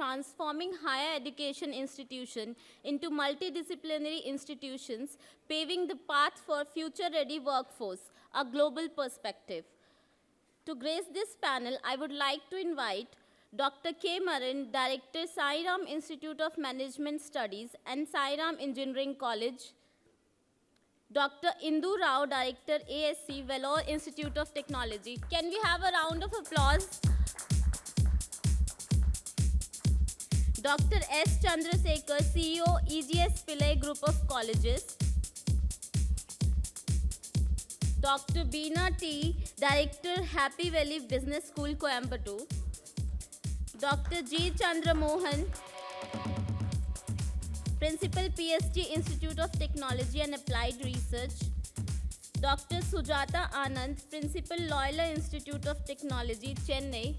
transforming higher education institutions into multidisciplinary institutions, paving the path for future-ready workforce, a global perspective. To grace this panel, I would like to invite Dr. K. Maran, Director, Sai Ram Institute of Management Studies and Sai Ram Engineering College, Dr. Indu Rao, Director-ASC, Vellore Institute of Technology. Can we have a round of applause? Dr. S. Chandrasekar, CEO, E.G.S. Pillay Group of Colleges. Dr. Bina T, Director, Happy Valley Business School, Coimbatore. Dr. G.Chandramohan, Principal, PSG Institute of Technology and Applied Research. Dr. Sujatha Anand, Principal, Loyola Institute of Technology, Chennai.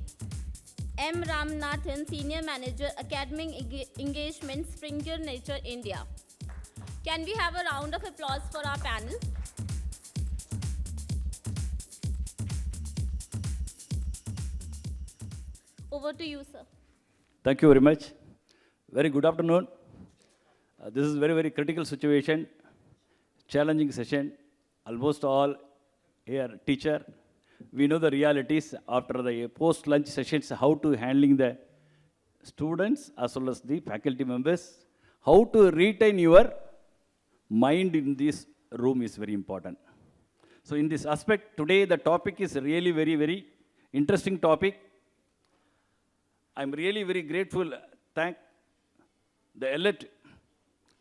M. Ramanathan, Senior Manager, Academic Engagement, Springer Nature, India. Can we have a round of applause for our panel? Over to you, sir. Thank you very much. Very good afternoon. This is very, very critical situation, challenging session. Almost all here teacher. We know the realities after the post-lunch sessions, how to handling the students as well as the faculty members. How to retain your mind in this room is very important. So in this aspect, today the topic is really very, very interesting topic. I'm really very grateful. Thank the Elets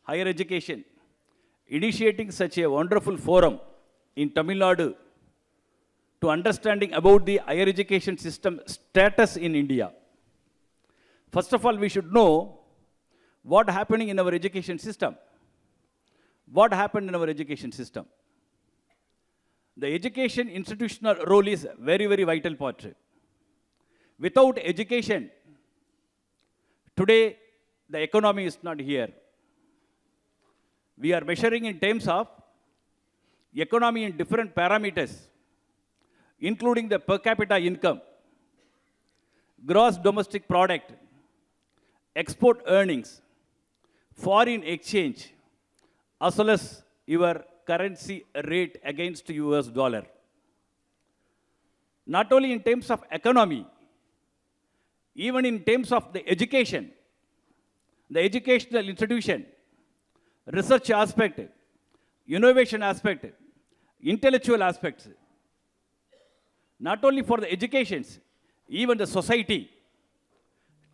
Higher Education initiating such a wonderful forum in Tamil Nadu to understanding about the higher education system status in India. First of all, we should know what happening in our education system. What happened in our education system? The education institutional role is very, very vital part. Without education, today the economy is not here. We are measuring in terms of economy in different parameters, including the per capita income, gross domestic product, export earnings, foreign exchange, as well as your currency rate against US dollar. Not only in terms of economy, even in terms of the education, the educational institution, research aspect, innovation aspect, intellectual aspects, not only for the educations, even the society.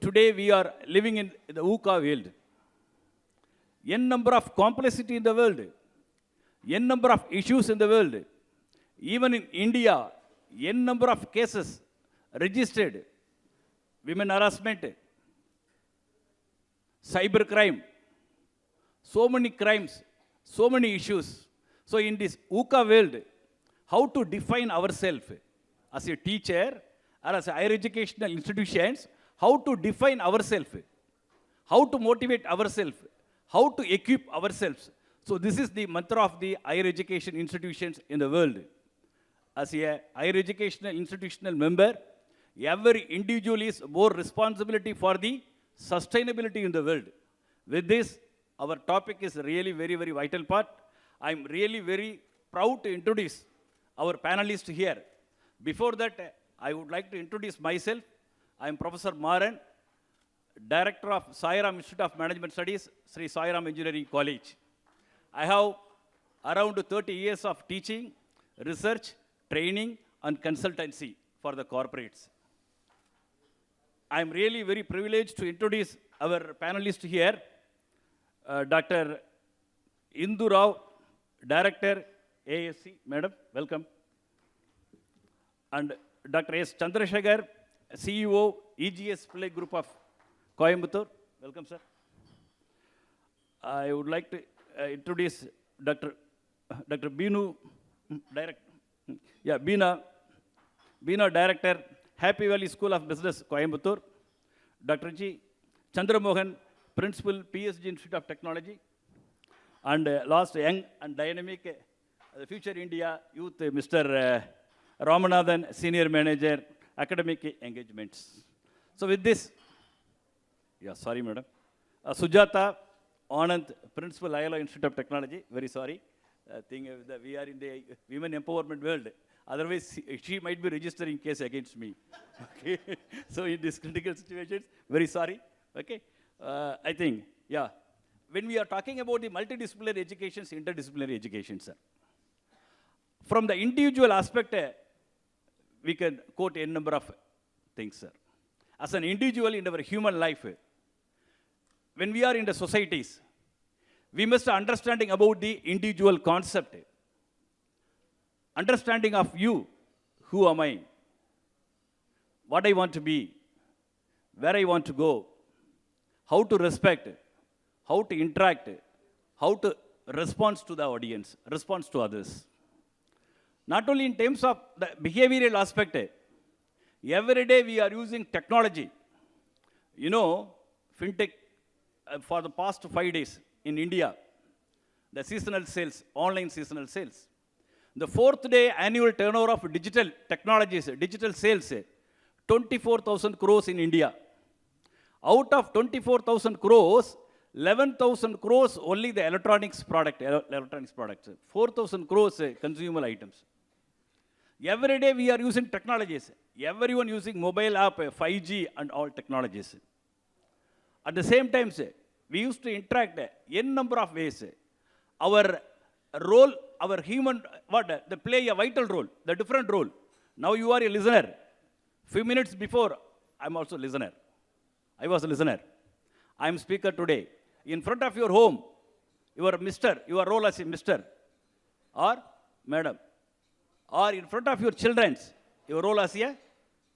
Today we are living in the VUCA world. N number of complexity in the world, N number of issues in the world. Even in India, N number of cases registered. Women harassment, cyber crime, so many crimes, so many issues. So in this VUCA world, how to define ourselves as a teacher or as a higher educational institutions, how to define ourselves, how to motivate ourselves, how to equip ourselves. So this is the mantra of the higher education institutions in the world. As a higher educational institutional member, every individual is more responsibility for the sustainability in the world. With this, our topic is really very, very vital part. I'm really very proud to introduce our panelists here. Before that, I would like to introduce myself. I'm Professor Maran, Director of Sai Ram Institute of Management Studies, Sri Sai Ram Engineering College. I have around 30 years of teaching, research, training, and consultancy for the corporates. I'm really very privileged to introduce our panelist here, Dr. Indu Rao, Director-ASC. Madam, welcome. And Dr. S. Chandrasekar, CEO, E.G.S. Pillay Group of Coimbatore. Welcome, sir. I would like to introduce Dr. Bina, Bina Director, Happy Valley School of Business, Coimbatore. Dr. G.Chandramohan, Principal, PSG Institute of Technology. And last, young and dynamic, the Future India Youth, Mr. Ramanathan, Senior Manager, Academic Engagements. So with this, Yeah, sorry, madam. Sujatha Anand, Principal, Loyola Institute of Technology. Very sorry. That we are in the women empowerment world. Otherwise, she might be registering case against me. Okay. So in these critical situations, very sorry. Okay. I think, yeah. When we are talking about the multidisciplinary educations, interdisciplinary education, sir. From the individual aspect, we can quote a number of things, sir. As an individual in our human life, when we are in the societies, we must understanding about the individual concept. Understanding of you, who am I, what I want to be, where I want to go, how to respect, how to interact, how to respond to the audience, respond to others. Not only in terms of the behavioral aspect, every day we are using technology. You know, fintech, for the past 5 days in India, the seasonal sales, online seasonal sales. The 4th day annual turnover of digital technologies, digital sales, 24,000 crores in India. Out of 24,000 crores, 11,000 crores only the electronics products, 4,000 crores consumer items. Every day we are using technologies. Everyone using mobile app, 5G and all technologies. At the same time, we used to interact in number of ways. Our role, our human, they play a vital role, the different role. Now you are a listener. Few minutes before, I'm also listener. I was a listener. I'm speaker today. In front of your home, you are Mr., your role as a Mr. or Madam. Or in front of your children, your role as a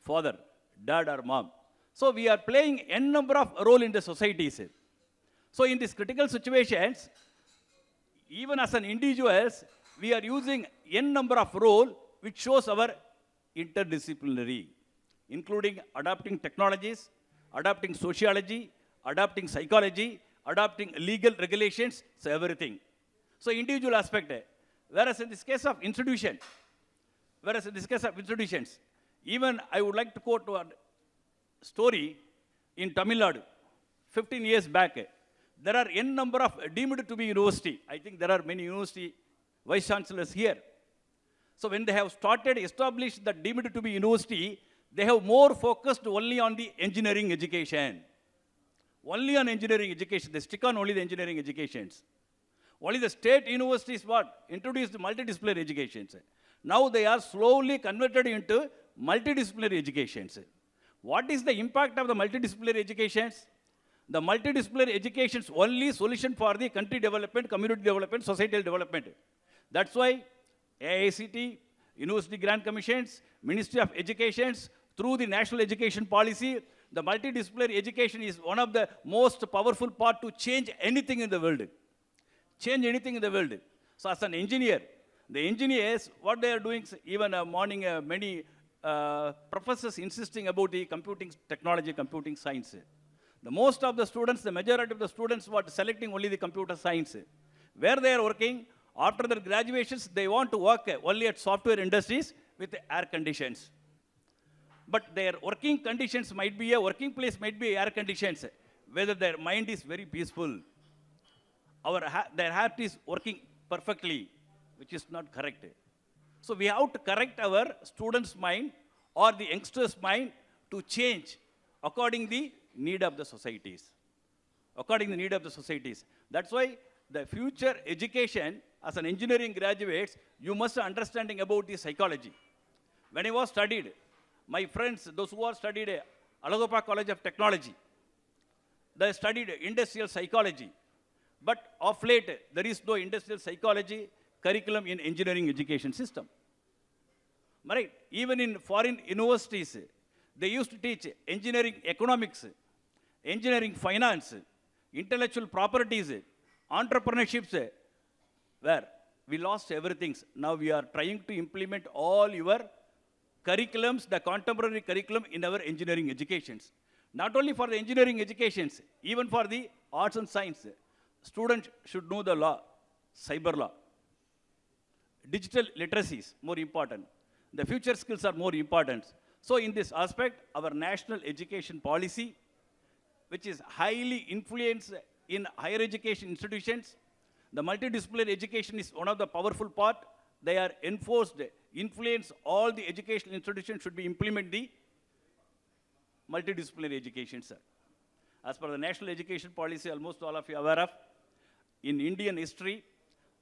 father, dad or mom. So we are playing n number of role in the societies. So in these critical situations, even as an individuals, we are using n number of role which shows our interdisciplinary, including adopting technologies, adopting sociology, adopting psychology, adopting legal regulations, so everything. So individual aspect. Whereas in this case of institutions, even I would like to quote a story in Tamil Nadu, 15 years back. There are n number of deemed to be university. I think there are many university vice chancellors here. So when they have established the deemed to be university, they have more focused only on the engineering education. Only on engineering education. They stick on only the engineering educations. Only the state universities introduced multidisciplinary educations. Now they are slowly converted into multidisciplinary educations. What is the impact of the multidisciplinary educations? The multidisciplinary education's only solution for the country development, community development, societal development. That's why AICT, University Grant Commissions, Ministry of Education, through the National Education Policy, the multidisciplinary education is one of the most powerful part to change anything in the world. Change anything in the world. So as an engineer, the engineers, what they are doing, even morning, many professors insisting about the computing technology, computing science. The most of the students, the majority of the students were selecting only the computer science. Where they are working, after their graduations, they want to work only at software industries with air conditions. But their working conditions might be working place might be air conditions, whether their mind is very peaceful. Their heart is working perfectly, which is not correct. So we have to correct our students' mind or the youngsters' mind to change according to the need of the societies. According to the need of the societies. That's why the future education, as an engineering graduates, you must understanding about the psychology. When I was studied, my friends, those who are studied Alagappa College of Technology, they studied industrial psychology. But of late, there is no industrial psychology curriculum in engineering education system. Right? Even in foreign universities, they used to teach engineering economics, engineering finance, intellectual properties, entrepreneurships, where we lost everything. Now we are trying to implement all your curriculums, the contemporary curriculum in our engineering educations. Not only for the engineering educations, even for the arts and science. Students should know the law, cyber law. Digital literacy is more important. The future skills are more important. So in this aspect, our national education policy which is highly influenced in higher education institutions. The multidisciplinary education is one of the powerful part. They are enforced, influence all the educational institutions should be implement the multidisciplinary education, sir. As per the national education policy, almost all of you are aware of, in Indian history,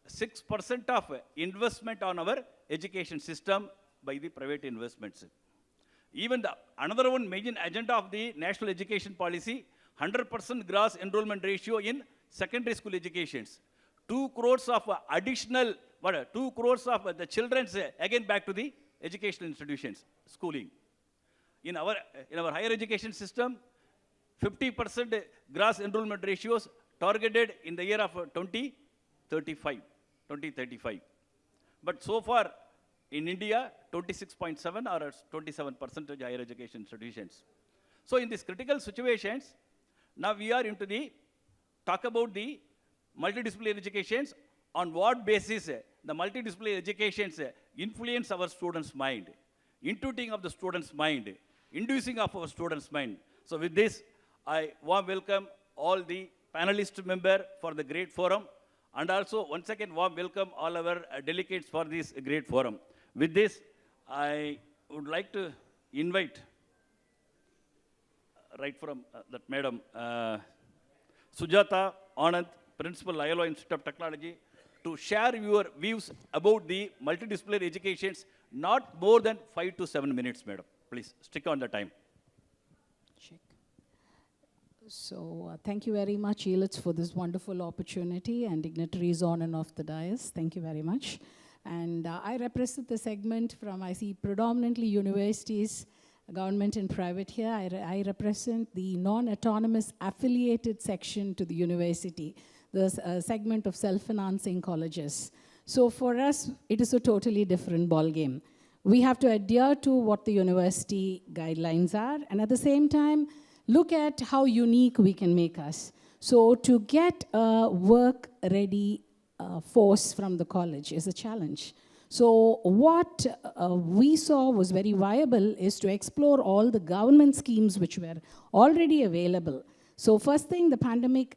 6% of investment on our education system by the private investments. Even another one major agenda of the national education policy, 100% gross enrollment ratio in secondary school educations. 2 crores of additional, 2 crores of the children again back to the educational institutions, schooling. In our higher education system, 50% gross enrollment ratios targeted in the year of 2035. But so far, in India, 26.7 or 27% higher education institutions. So in these critical situations, now we are into the, talk about the multidisciplinary educations, on what basis the multidisciplinary educations influence our students' mind, intuiting of the students' mind, inducing of our students' mind. So with this, I warm welcome all the panelist member for the great forum, and also once again warm welcome all our delegates for this great forum. With this, I would like to invite right from that madam, Sujatha Anand, Principal, Loyola Institute of Technology, to share your views about the multidisciplinary educations, not more than 5 to 7 minutes, madam. Please stick on the time. Check. So thank you very much, Elets, for this wonderful opportunity, and dignitaries on and off the dais. Thank you very much. And I represent the segment from, I see, predominantly universities, government and private here. I represent the non-autonomous affiliated section to the university, the segment of self-financing colleges. So for us, it is a totally different ballgame. We have to adhere to what the university guidelines are, and at the same time, look at how unique we can make us. So to get a work-ready force from the college is a challenge. So what we saw was very viable is to explore all the government schemes which were already available. So first thing, the pandemic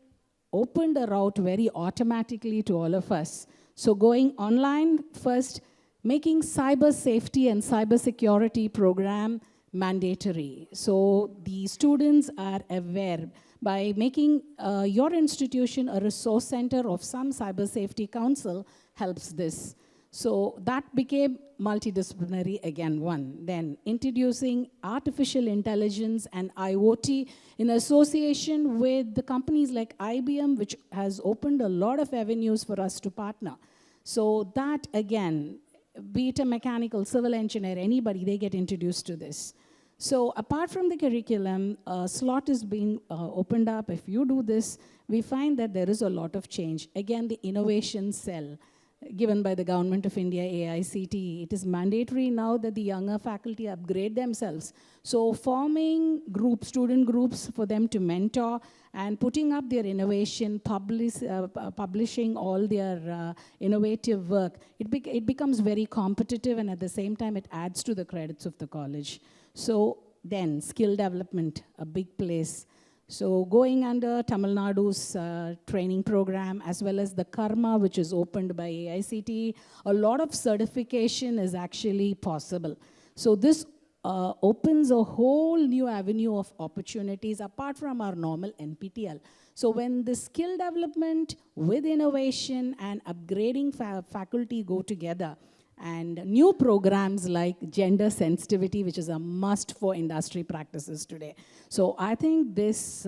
opened a route very automatically to all of us. So going online, first, making cyber safety and cyber security program mandatory. So the students are aware by making your institution a resource center of some cyber safety council helps this. So that became multidisciplinary again, one. Then introducing artificial intelligence and IoT in association with the companies like IBM, which has opened a lot of avenues for us to partner. So that again, be it a mechanical, civil engineer, anybody, they get introduced to this. So apart from the curriculum, a slot is being opened up. If you do this, we find that there is a lot of change. Again, the innovation cell given by the Government of India, AICTE, it is mandatory now that the younger faculty upgrade themselves. So forming groups, student groups for them to mentor and putting up their innovation, publishing all their innovative work, it becomes very competitive, and at the same time it adds to the credits of the college. So then skill development, a big place. So going under Tamil Nadu's training program, as well as the Karma, which is opened by AICTE, a lot of certification is actually possible. So this opens a whole new avenue of opportunities apart from our normal NPTL. So when the skill development with innovation and upgrading faculty go together, and new programs like gender sensitivity, which is a must for industry practices today. So I think this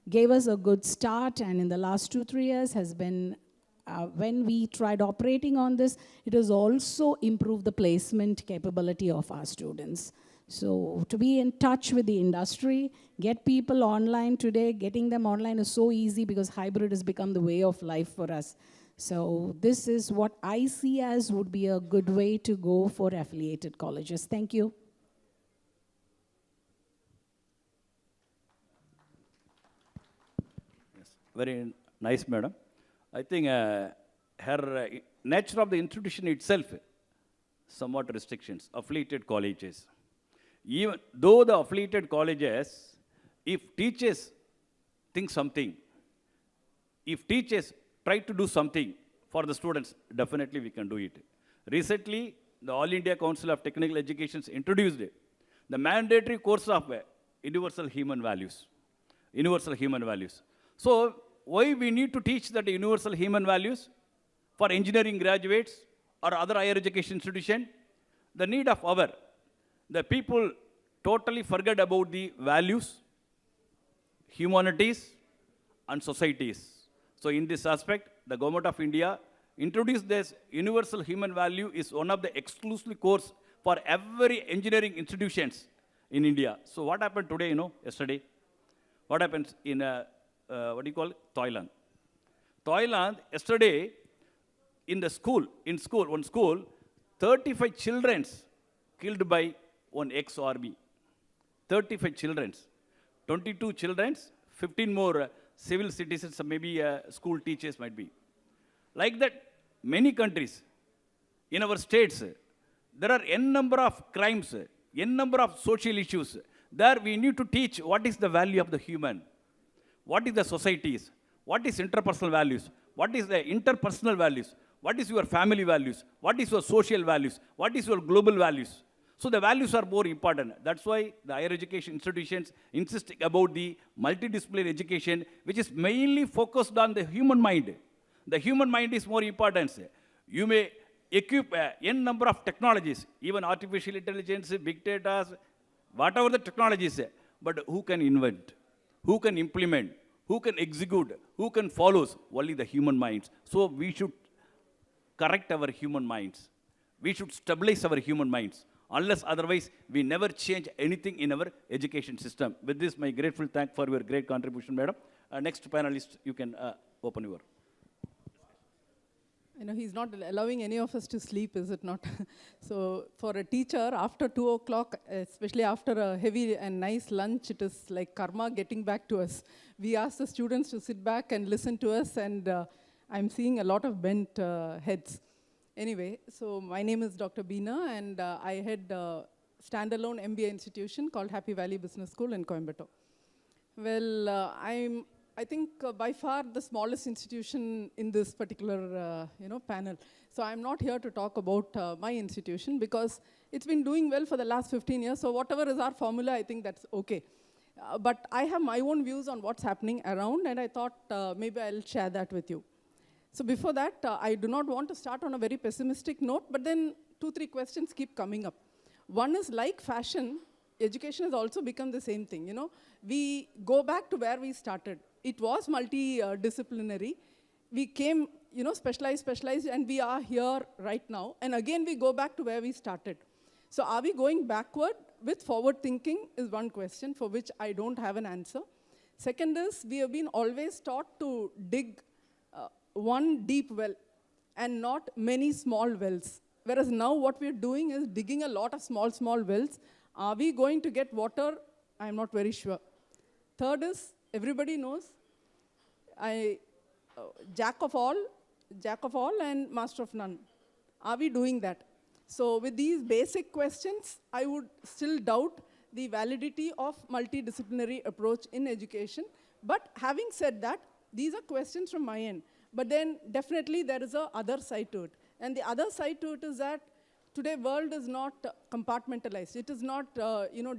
gave us a good start, and in the last 2-3 years has been, when we tried operating on this, it has also improved the placement capability of our students. So to be in touch with the industry, get people online today, getting them online is so easy because hybrid has become the way of life for us. So this is what I see as would be a good way to go for affiliated colleges. Thank you. Yes, very nice, madam. I think her nature of the institution itself, somewhat restrictions, affiliated colleges. Even though the affiliated colleges, if teachers think something. If teachers try to do something for the students, definitely we can do it. Recently, the All India Council of Technical Education introduced the mandatory course of universal human values. Universal human values. So, why we need to teach that universal human values for engineering graduates or other higher education institution? The need of our, the people totally forget about the values, humanities, and societies. So in this aspect, the government of India introduced this universal human value is one of the exclusive course for every engineering institutions in India. So what happened today, yesterday? What happens in, what do you call it? Thailand. Thailand, yesterday, in one school, 35 children killed by one ex-army. 35 children. 22 children, 15 more civil citizens, maybe school teachers might be. Like that, many countries, in our states, there are n number of crimes, n number of social issues. There we need to teach what is the value of the human, what is the societies, what is interpersonal values, what is the interpersonal values, what is your family values, what is your social values, what is your global values. So the values are more important. That's why the higher education institutions insist about the multidisciplinary education, which is mainly focused on the human mind. The human mind is more important. You may equip n number of technologies, even artificial intelligence, big data, whatever the technologies, but who can invent, who can implement, who can execute, who can follow? Only the human minds. So we should correct our human minds. We should stabilize our human minds. Unless otherwise, we never change anything in our education system. With this, my grateful thank for your great contribution, madam. Next panelist, you can open your. He's not allowing any of us to sleep, is it not? So for a teacher, after 2 o'clock, especially after a heavy and nice lunch, it is like karma getting back to us. We ask the students to sit back and listen to us, and I'm seeing a lot of bent heads. Anyway, so my name is Dr. Bina, and I head a standalone MBA institution called Happy Valley Business School in Coimbatore. Well, I think by far the smallest institution in this particular panel. So I'm not here to talk about my institution because it's been doing well for the last 15 years. So whatever is our formula, I think that's okay. But I have my own views on what's happening around, and I thought maybe I'll share that with you. So before that, I do not want to start on a very pessimistic note, but then 2-3 questions keep coming up. One is, like fashion, education has also become the same thing. We go back to where we started. It was multidisciplinary. We came, specialized, and we are here right now. And again, we go back to where we started. So are we going backward with forward thinking is one question for which I don't have an answer. Second is, we have been always taught to dig one deep well and not many small wells. Whereas now what we're doing is digging a lot of small wells. Are we going to get water? I'm not very sure. Third is, everybody knows, jack of all and master of none. Are we doing that? So with these basic questions, I would still doubt the validity of multidisciplinary approach in education. But having said that, these are questions from my end. But then definitely there is a other side to it. And the other side to it is that today world is not compartmentalized. It is not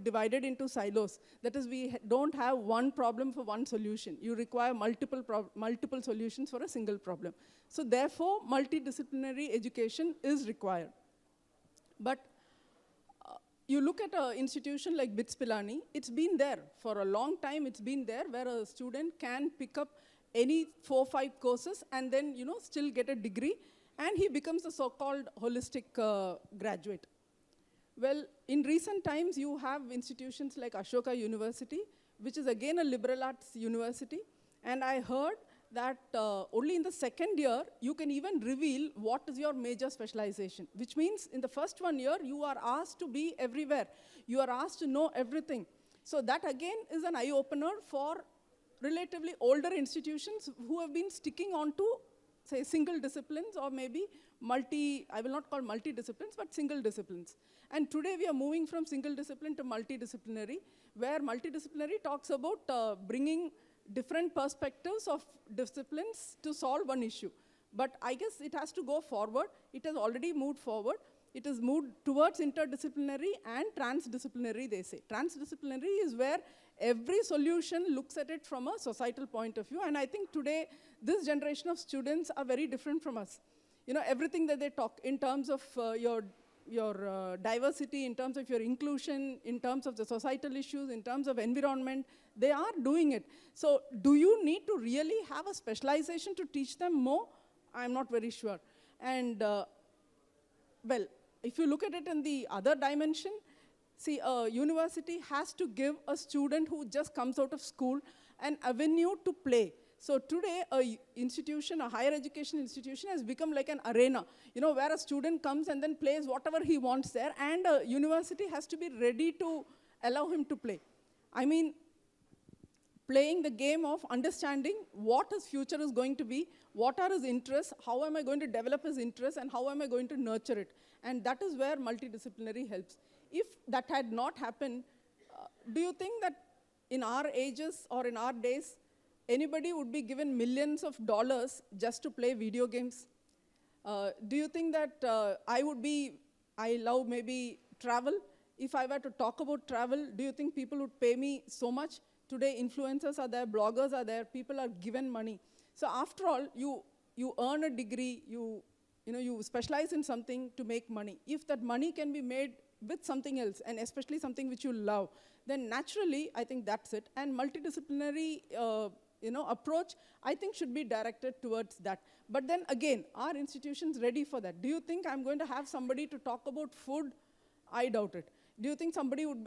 divided into silos. That is, we don't have one problem for one solution. You require multiple solutions for a single problem. So therefore, multidisciplinary education is required. But you look at an institution like BITS Pilani, it's been there for a long time. It's been there where a student can pick up any 4 or 5 courses and then still get a degree, and he becomes a so-called holistic graduate. Well, in recent times, you have institutions like Ashoka University, which is again a liberal arts university, and I heard that only in the second year, you can even reveal what is your major specialization, which means in the first 1 year, you are asked to be everywhere. You are asked to know everything. So that again is an eye-opener for relatively older institutions who have been sticking on to, say, single disciplines or maybe I will not call multidisciplines, but single disciplines. And today we are moving from single discipline to multidisciplinary, where multidisciplinary talks about bringing different perspectives of disciplines to solve one issue. But I guess it has to go forward. It has already moved forward. It has moved towards interdisciplinary and transdisciplinary, they say. Transdisciplinary is where every solution looks at it from a societal point of view. And I think today, this generation of students are very different from us. You know, everything that they talk in terms of your diversity, in terms of your inclusion, in terms of the societal issues, in terms of environment, they are doing it. So do you need to really have a specialization to teach them more? I'm not very sure. And well, if you look at it in the other dimension, see, a university has to give a student who just comes out of school an avenue to play. So today, a institution, a higher education institution has become like an arena, you know, where a student comes and then plays whatever he wants there, and a university has to be ready to allow him to play. I mean, playing the game of understanding what his future is going to be, what are his interests, how am I going to develop his interests, and how am I going to nurture it. And that is where multidisciplinary helps. If that had not happened, do you think that in our ages or in our days, anybody would be given millions of dollars just to play video games? Do you think that I love maybe travel? If I were to talk about travel, do you think people would pay me so much? Today, influencers are there, bloggers are there, people are given money. So after all, you earn a degree, you specialize in something to make money. If that money can be made with something else, and especially something which you love, then naturally, I think that's it. And multidisciplinary approach, I think, should be directed towards that. But then again, are institutions ready for that? Do you think I'm going to have somebody to talk about food? I doubt it. Do you think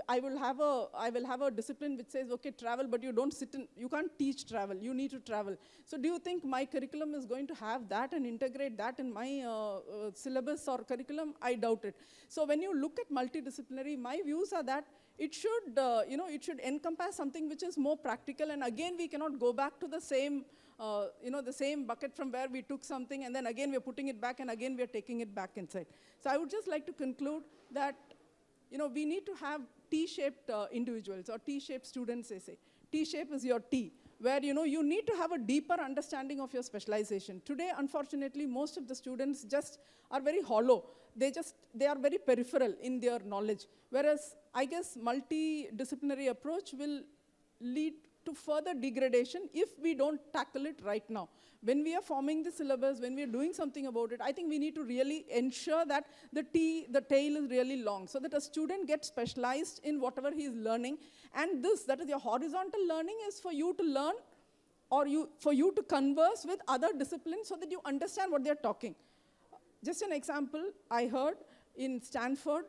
I will have a discipline which says, okay, travel, but you can't teach travel, you need to travel. So do you think my curriculum is going to have that and integrate that in my syllabus or curriculum? I doubt it. So when you look at multidisciplinary, my views are that it should encompass something which is more practical, and again, we cannot go back to the same bucket from where we took something, and then again, we're putting it back, and again, we're taking it back inside. So I would just like to conclude that we need to have T-shaped individuals or T-shaped students, they say. T-shape is your T, where you need to have a deeper understanding of your specialization. Today, unfortunately, most of the students just are very hollow. They are very peripheral in their knowledge. Whereas, I guess, multidisciplinary approach will lead to further degradation if we don't tackle it right now. When we are forming the syllabus, when we are doing something about it, I think we need to really ensure that the tail is really long, so that a student gets specialized in whatever he is learning. And that is your horizontal learning, is for you to learn or for you to converse with other disciplines so that you understand what they're talking. Just an example, I heard in Stanford,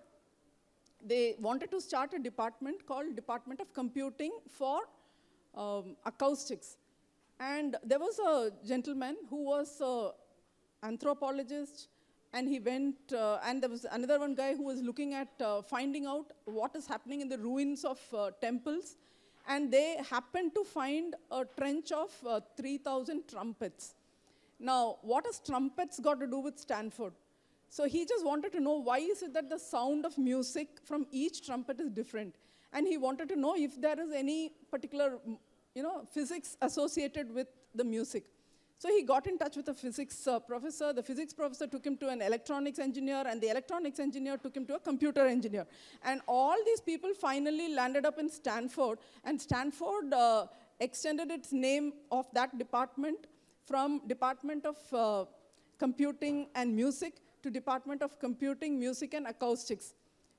they wanted to start a department called Department of Computing for acoustics. And there was a gentleman who was an anthropologist, and he went, and there was another one guy who was looking at finding out what is happening in the ruins of temples, and they happened to find a trench of 3,000 trumpets. Now, what has trumpets got to do with Stanford? So he just wanted to know, why is it that the sound of music from each trumpet is different? And he wanted to know if there is any particular physics associated with the music. So he got in touch with a physics professor. The physics professor took him to an electronics engineer, and the electronics engineer took him to a computer engineer. And all these people finally landed up in Stanford, and Stanford extended its name of that department from Department of Computing and Music to Department of Computing, Music, and Acoustics.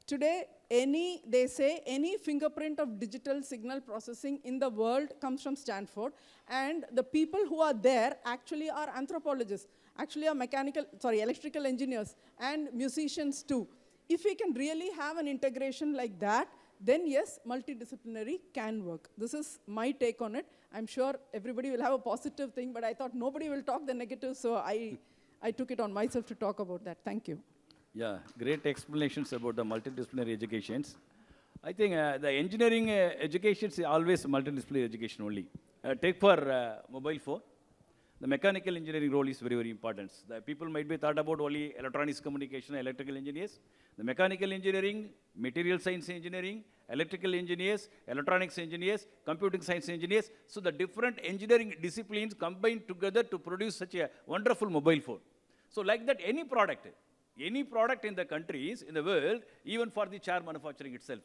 Today, they say any fingerprint of digital signal processing in the world comes from Stanford, and the people who are there actually are anthropologists, actually are electrical engineers, and musicians too. If we can really have an integration like that, then yes, multidisciplinary can work. This is my take on it. I'm sure everybody will have a positive thing, but I thought nobody will talk the negative, so I took it on myself to talk about that. Thank you. Yeah, great explanations about the multidisciplinary educations. I think the engineering education is always multidisciplinary education only. Take for mobile phone. the mechanical engineering role is very, very important. The people might be thought about only electronics communication, electrical engineers. The mechanical engineering, material science engineering, electrical engineers, electronics engineers, computing science engineers. So the different engineering disciplines combine together to produce such a wonderful mobile phone. So like that, any product in the countries, in the world, even for the chair manufacturing itself,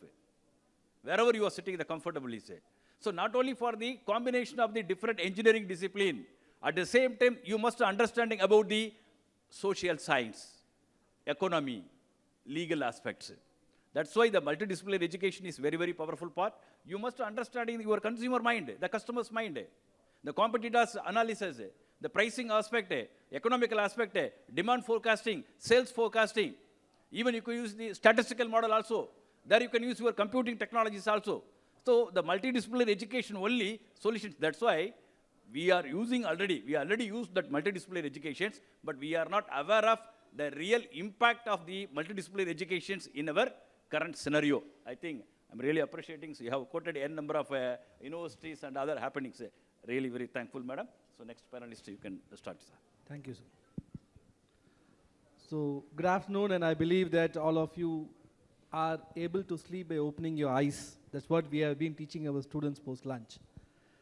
wherever you are sitting, the comfortably say. So not only for the combination of the different engineering discipline, at the same time, you must understanding about the social science, economy, legal aspects. That's why the multidisciplinary education is very, very powerful part. You must understanding your consumer mind, the customer's mind, the competitors analysis, the pricing aspect, economical aspect, demand forecasting, sales forecasting. Even you can use the statistical model also. There you can use your computing technologies also. So the multidisciplinary education only solutions. That's why we already used that multidisciplinary educations, but we are not aware of the real impact of the multidisciplinary educations in our current scenario. I think I'm really appreciating. So you have quoted n number of universities and other happenings. Really very thankful, madam. So next panelist, you can start, sir. Thank you, sir. So good afternoon, and I believe that all of you are able to sleep by opening your eyes. That's what we have been teaching our students post-lunch.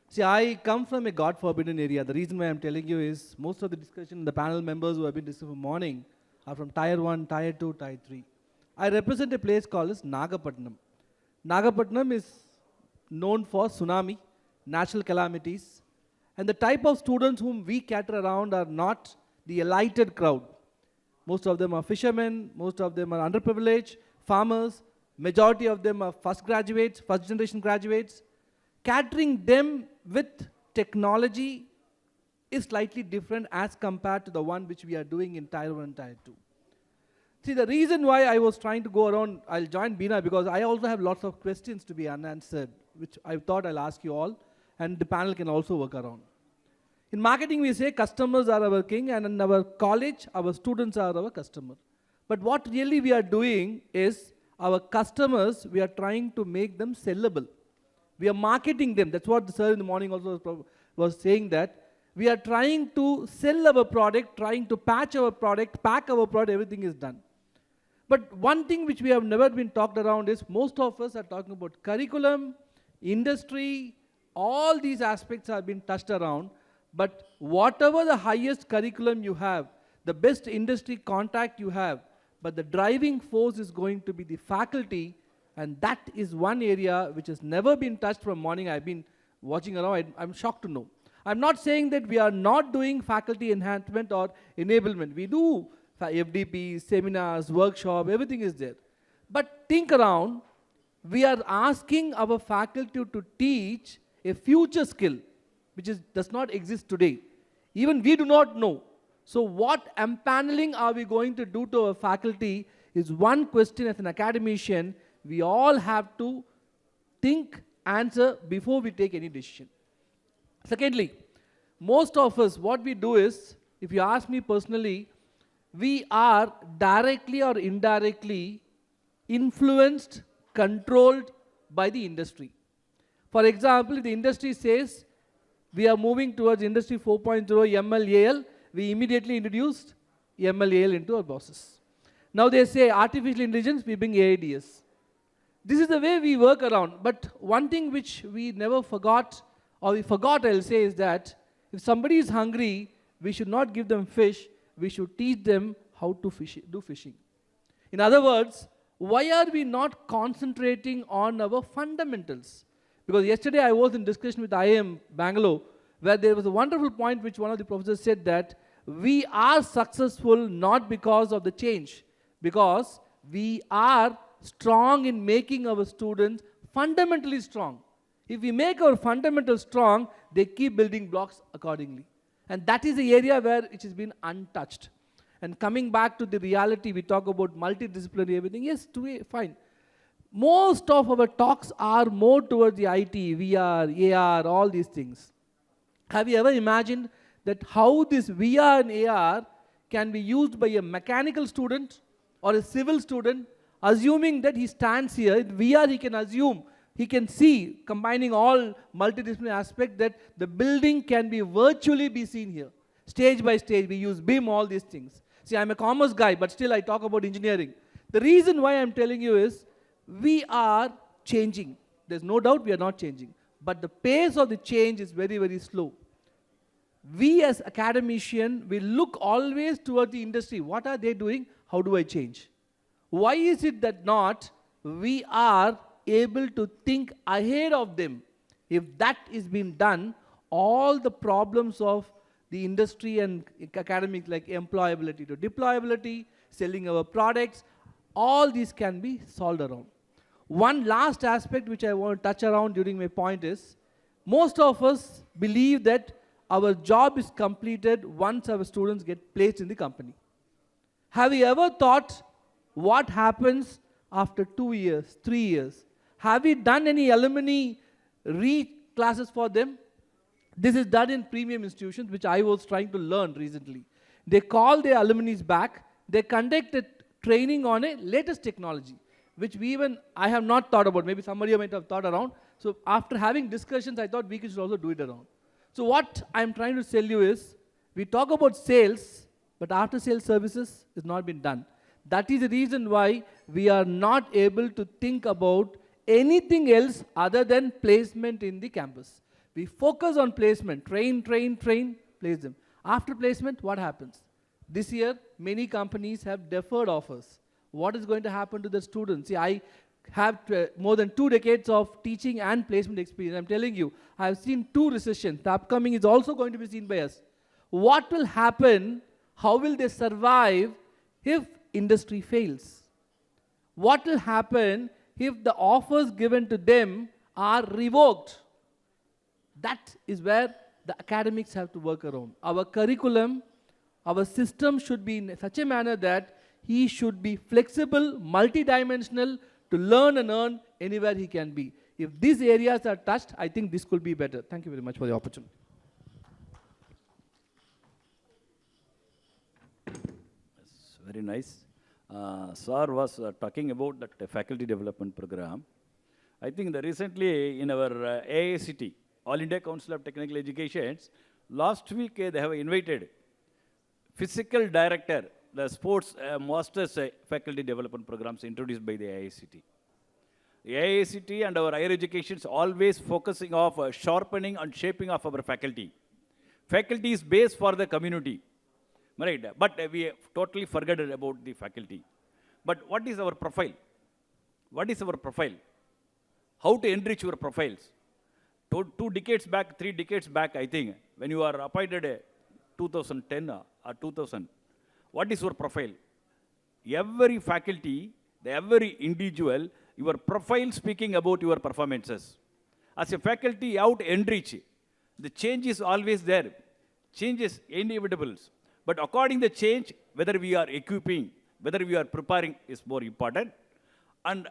See, I come from a God-forbidden area. The reason why I'm telling you is most of the discussion, the panel members who have been discussing for morning are from Tier 1, Tier 2, Tier 3. I represent a place called as Nagapatnam. Nagapatnam is known for tsunami, natural calamities, and the type of students whom we cater around are not the elite crowd. Most of them are fishermen, most of them are underprivileged, farmers, majority of them are first generation graduates. Catering them with technology is slightly different as compared to the one which we are doing in Tier 1 and Tier 2. See, the reason why I was trying to go around, I'll join Bina because I also have lots of questions to be unanswered, which I thought I'll ask you all, and the panel can also work around. In marketing, we say customers are our king, and in our college, our students are our customer. But what really we are doing is our customers, we are trying to make them sellable. We are marketing them. That's what the sir in the morning also was saying, that we are trying to sell our product, trying to patch our product, pack our product, everything is done. But one thing which we have never been talked around is most of us are talking about curriculum, industry, all these aspects have been touched around. But whatever the highest curriculum you have, the best industry contact you have, but the driving force is going to be the faculty, and that is one area which has never been touched from morning. I've been watching around, I'm shocked to know. I'm not saying that we are not doing faculty enhancement or enablement. We do FDP, seminars, workshop, everything is there. But think around, we are asking our faculty to teach a future skill, which does not exist today. Even we do not know. So what empaneling are we going to do to our faculty is one question as an academician we all have to think, answer before we take any decision. Secondly, most of us, what we do is, if you ask me personally, we are directly or indirectly influenced, controlled by the industry. For example, if the industry says we are moving towards Industry 4.0 MLAL, we immediately introduced MLAL into our process. Now they say artificial intelligence, we bring AIDS. This is the way we work around. But one thing which we never forgot, or we forgot, I'll say, is that if somebody is hungry, we should not give them fish, we should teach them how to do fishing. In other words, why are we not concentrating on our fundamentals? Because yesterday I was in discussion with IIM Bangalore, where there was a wonderful point which one of the professors said, that we are successful not because of the change, because we are strong in making our students fundamentally strong. If we make our fundamentals strong, they keep building blocks accordingly. And that is the area where it has been untouched. And coming back to the reality, we talk about multidisciplinary everything. Yes, fine. Most of our talks are more towards the IT, VR, AR, all these things. Have you ever imagined that how this VR and AR can be used by a mechanical student or a civil student, assuming that he stands here? In VR, he can assume, he can see, combining all multidisciplinary aspects, that the building can be virtually be seen here. Stage by stage, we use BIM, all these things. See, I'm a commerce guy, but still I talk about engineering. The reason why I'm telling you is, we are changing. There's no doubt we are not changing. But the pace of the change is very, very slow. We as academicians will look always toward the industry. What are they doing? How do I change? Why is it that not we are able to think ahead of them? If that is being done, all the problems of the industry and academics, like employability to deployability, selling our products, all these can be solved around. One last aspect which I want to touch around during my point is, most of us believe that our job is completed once our students get placed in the company. Have you ever thought what happens after 2 years, 3 years? Have we done any alumni re-classes for them? This is done in premium institutions, which I was trying to learn recently. They call their alumni back, they conduct a training on a latest technology, which I have not thought about. Maybe somebody might have thought around. So after having discussions, I thought we should also do it around. So what I'm trying to tell you is, we talk about sales, but after sales services is not been done. That is the reason why we are not able to think about anything else other than placement in the campus. We focus on placement, train, place them. After placement, what happens? This year, many companies have deferred offers. What is going to happen to the students? See, I have more than 2 decades of teaching and placement experience. I'm telling you, I have seen 2 recessions. The upcoming is also going to be seen by us. What will happen? How will they survive if industry fails? What will happen if the offers given to them are revoked? That is where the academics have to work around. Our curriculum, our system should be in such a manner that he should be flexible, multidimensional, to learn and earn anywhere he can be. If these areas are touched, I think this could be better. Thank you very much for the opportunity. It's very nice. Sir was talking about that faculty development program. I think that recently in our AICT, All India Council of Technical Education, last week they have invited physical director, the sports masters faculty development programs introduced by the AICT. The AICT and our higher education is always focusing on sharpening and shaping of our faculty. Faculty is base for the community, right? But we totally forgot about the faculty. But what is our profile? What is our profile? How to enrich your profiles? 2 decades back, 3 decades back, I think, when you are appointed 2010 or 2000, what is your profile? Every faculty, every individual, your profile speaking about your performances. As a faculty, you have to enrich. The change is always there. Change is inevitable. But according to the change, whether we are equipping, whether we are preparing is more important. And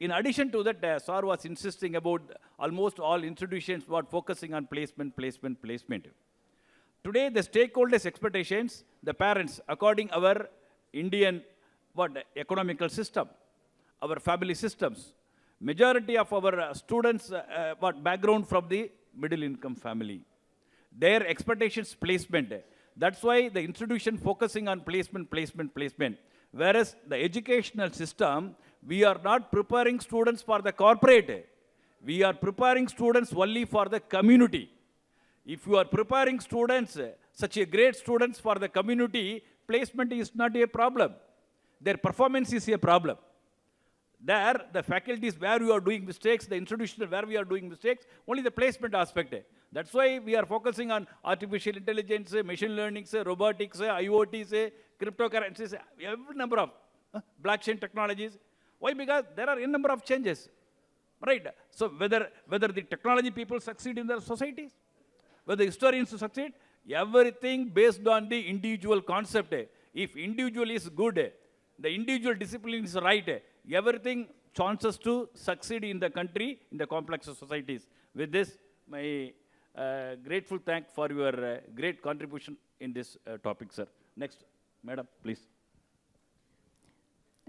in addition to that, Sir was insisting about almost all institutions were focusing on placement. Today, the stakeholders' expectations, the parents, according our Indian economical system, our family systems, majority of our students background from the middle income family. Their expectations placement. That's why the institution focusing on placement. Whereas the educational system, we are not preparing students for the corporate. We are preparing students only for the community. If you are preparing students, such a great students for the community, placement is not a problem. Their performance is a problem. There, the faculties where you are doing mistakes, the institution where we are doing mistakes, only the placement aspect. That's why we are focusing on artificial intelligence, machine learning, robotics, IoT, cryptocurrencies, every number of blockchain technologies. Why? Because there are a number of changes, right? So whether the technology people succeed in their societies, whether historians succeed, everything based on the individual concept. If individual is good, the individual discipline is right, everything chances to succeed in the country, in the complex of societies. With this, my grateful thank for your great contribution in this topic, sir. Next, madam, please.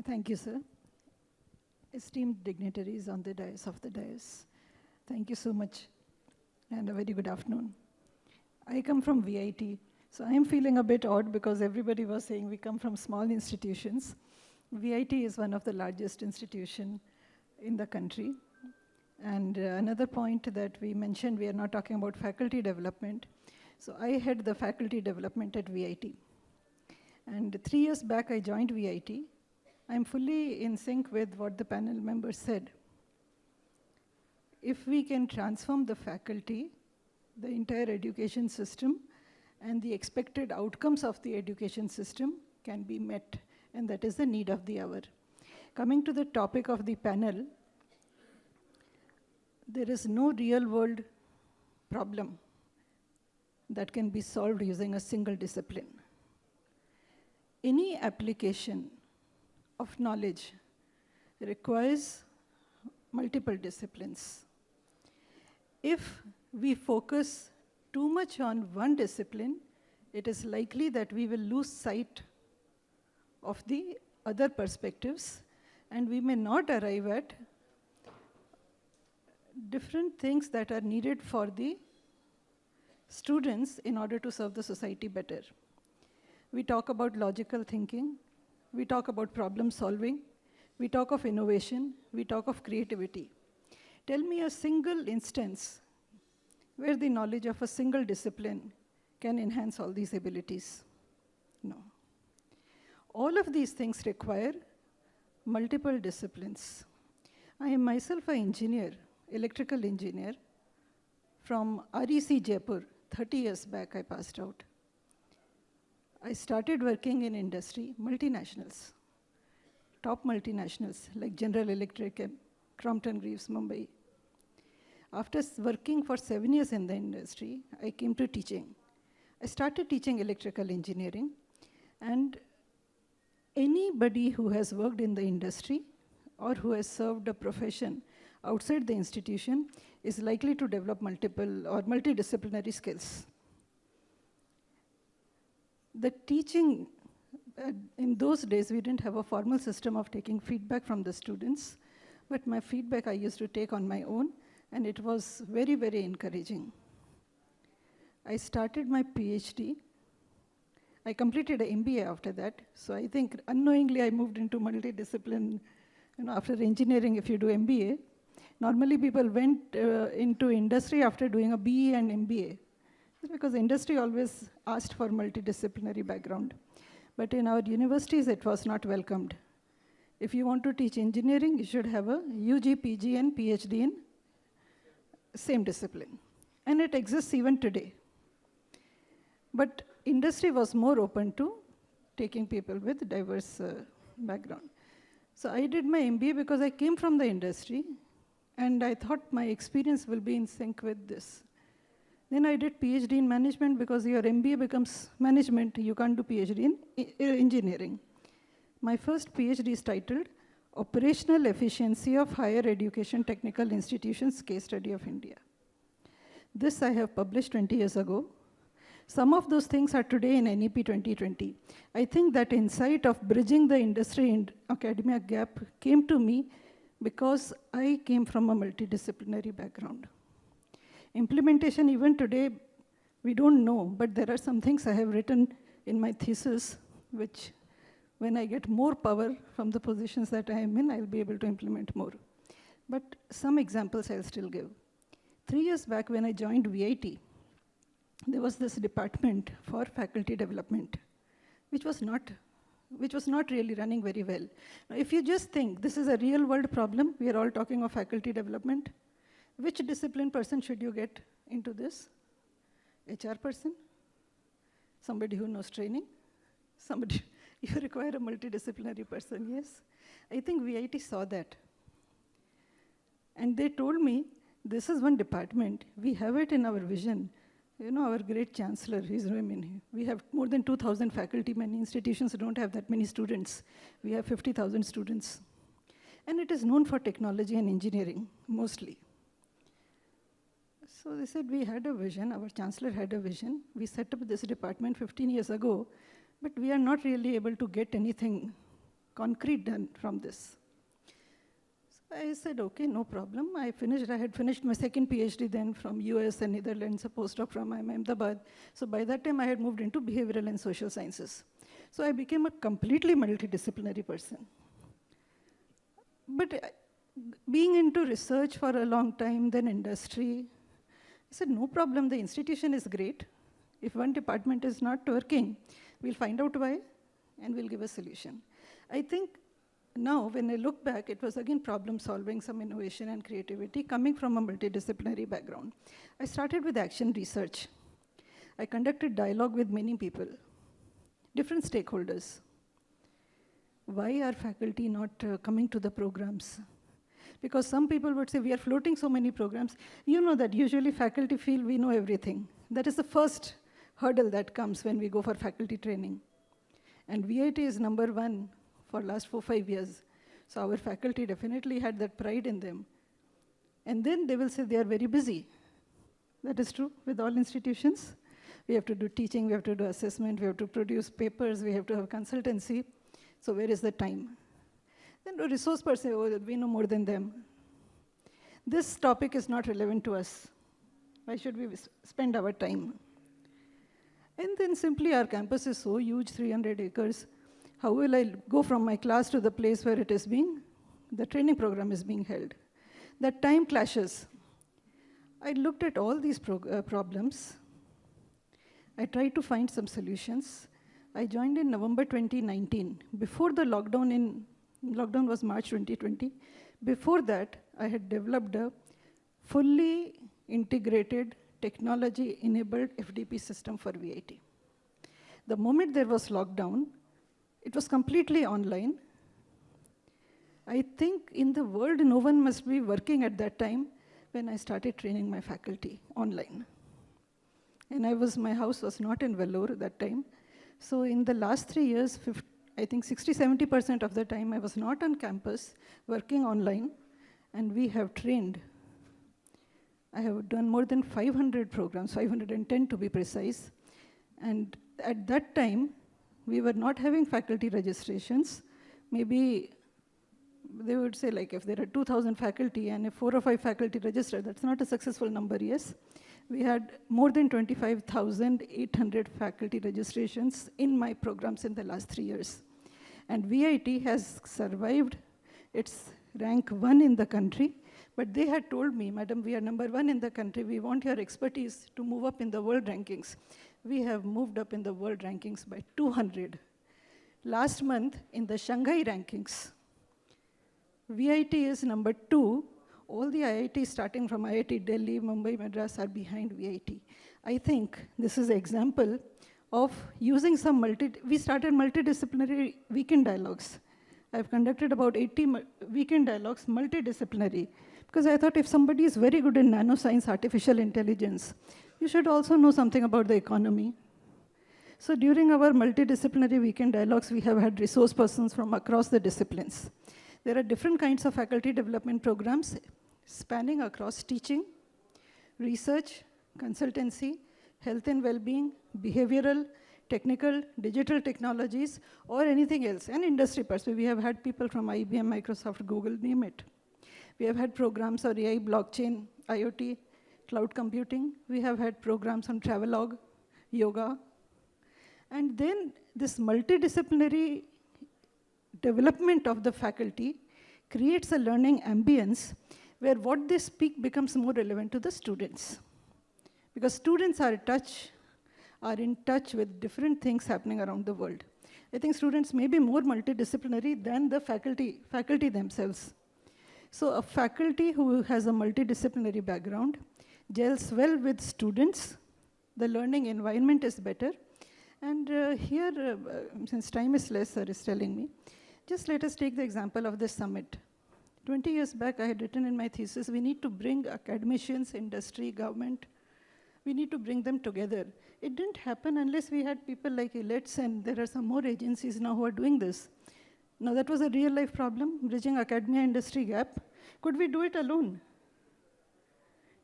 Thank you, sir. Esteemed dignitaries on the dais of the dais, thank you so much and a very good afternoon. I come from VIT, So I'm feeling a bit odd because everybody was saying we come from small institutions. VIT is one of the largest institution in the country. And another point that we mentioned, we are not talking about faculty development. So I head the faculty development at VIT. And 3 years back, I joined VIT. I'm fully in sync with what the panel members said. If we can transform the faculty, the entire education system, and the expected outcomes of the education system can be met, and that is the need of the hour. Coming to the topic of the panel, there is no real-world problem that can be solved using a single discipline. Any application of knowledge requires multiple disciplines. If we focus too much on one discipline, it is likely that we will lose sight of the other perspectives, and we may not arrive at different things that are needed for the students in order to serve the society better. We talk about logical thinking, we talk about problem solving, we talk of innovation, we talk of creativity. Tell me a single instance where the knowledge of a single discipline can enhance all these abilities. No. All of these things require multiple disciplines. I am myself an engineer, electrical engineer, from REC Jaipur. 30 years back I passed out. I started working in industry, multinationals, top multinationals like General Electric, Crompton Greaves, Mumbai. After working for 7 years in the industry, I came to teaching. I started teaching electrical engineering, and anybody who has worked in the industry or who has served a profession outside the institution is likely to develop multiple or multidisciplinary skills. The teaching, in those days, we didn't have a formal system of taking feedback from the students, but my feedback I used to take on my own, and it was very, very encouraging. I started my PhD. I completed an MBA after that, so I think unknowingly I moved into multidiscipline. After engineering, if you do MBA, normally people went into industry after doing a BE and MBA. It's because industry always asked for multidisciplinary background. But in our universities, it was not welcomed. If you want to teach engineering, you should have a UG, PG, and PhD in same discipline. And it exists even today. But industry was more open to taking people with diverse background. So I did my MBA because I came from the industry, and I thought my experience will be in sync with this. Then I did PhD in management because your MBA becomes management, you can't do PhD in engineering. My first PhD is titled Operational Efficiency of Higher Education Technical Institutions Case Study of India. This I have published 20 years ago. Some of those things are today in NEP 2020. I think that insight of bridging the industry and academia gap came to me because I came from a multidisciplinary background. Implementation, even today, we don't know, but there are some things I have written in my thesis, which when I get more power from the positions that I am in, I'll be able to implement more. But some examples I'll still give. 3 years back when I joined VIT, there was this department for faculty development, which was not really running very well. Now, if you just think this is a real world problem, we are all talking of faculty development, which discipline person should you get into this? HR person? Somebody who knows training? Somebody, you require a multidisciplinary person, yes? I think VIT saw that. And they told me, this is one department, we have it in our vision. Our great chancellor, we have more than 2,000 faculty, many institutions don't have that many students. We have 50,000 students. And it is known for technology and engineering, mostly. So they said we had a vision, our chancellor had a vision. We set up this department 15 years ago, but we are not really able to get anything concrete done from this. I said, okay, no problem. I had finished my second PhD then from US and Netherlands, a postdoc from Ahmedabad. So by that time, I had moved into behavioral and social sciences. So I became a completely multidisciplinary person. But being into research for a long time, then industry, I said, no problem, the institution is great. If one department is not working, we'll find out why, and we'll give a solution. I think now, when I look back, it was again problem solving, some innovation and creativity coming from a multidisciplinary background. I started with action research. I conducted dialogue with many people, different stakeholders. Why are faculty not coming to the programs? Because some people would say, we are floating so many programs. You know that usually faculty feel we know everything. That is the first hurdle that comes when we go for faculty training. And VIT is number one for last 4-5 years. So our faculty definitely had that pride in them. And then they will say they are very busy. That is true with all institutions. We have to do teaching, we have to do assessment, we have to produce papers, we have to have consultancy. So where is the time? Then the resource person, oh, we know more than them. This topic is not relevant to us. Why should we spend our time? And then simply our campus is so huge, 300 acres. How will I go from my class to the place where it is the training program is being held? That time clashes. I looked at all these problems. I tried to find some solutions. I joined in November 2019. Before the lockdown was March 2020. Before that, I had developed a fully integrated technology-enabled FDP system for VIT. The moment there was lockdown, it was completely online. I think in the world, no one must be working at that time when I started training my faculty online. And my house was not in Vellore at that time. So in the last 3 years, I think 60-70% of the time I was not on campus, working online, and we have trained. I have done more than 500 programs, 510 to be precise. And at that time, we were not having faculty registrations. Maybe they would say, like, if there are 2,000 faculty and if 4 or 5 faculty register, that's not a successful number, yes. We had more than 25,800 faculty registrations in my programs in the last 3 years. And VIT has survived its rank 1 in the country, but they had told me, Madam, we are number 1 in the country. We want your expertise to move up in the world rankings. We have moved up in the world rankings by 200. Last month, in the Shanghai rankings, VIT is number 2. All the IITs starting from IIT Delhi, Mumbai, Madras are behind VIT. I think this is an example of using some we started multidisciplinary weekend dialogues. I've conducted about 80 weekend dialogues, multidisciplinary, because I thought if somebody is very good in nanoscience, artificial intelligence, you should also know something about the economy. So during our multidisciplinary weekend dialogues, we have had resource persons from across the disciplines. There are different kinds of faculty development programs spanning across teaching, research, consultancy, health and well-being, behavioral, technical, digital technologies, or anything else, and industry perspective. We have had people from IBM, Microsoft, Google, name it. We have had programs on AI, blockchain, IoT, cloud computing. We have had programs on travelogue, yoga. And then this multidisciplinary development of the faculty creates a learning ambience where what they speak becomes more relevant to the students. Because students are in touch with different things happening around the world. I think students may be more multidisciplinary than the faculty themselves. So a faculty who has a multidisciplinary background gels well with students, the learning environment is better. And here, since time is less, sir is telling me, just let us take the example of this summit. 20 years back, I had written in my thesis, we need to bring academicians, industry, government, we need to bring them together. It didn't happen unless we had people like Elets, and there are some more agencies now who are doing this. Now that was a real life problem, bridging academia-industry gap. Could we do it alone?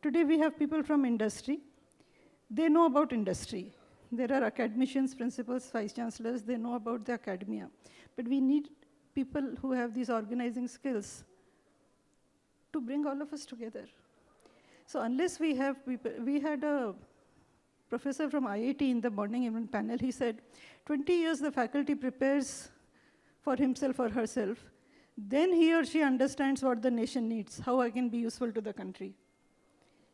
Today we have people from industry. They know about industry. There are academicians, principals, vice chancellors, they know about the academia. But we need people who have these organizing skills. to bring all of us together. So unless we have people, we had a professor from IIT in the morning even panel, he said, 20 years the faculty prepares for himself or herself, then he or she understands what the nation needs, how I can be useful to the country.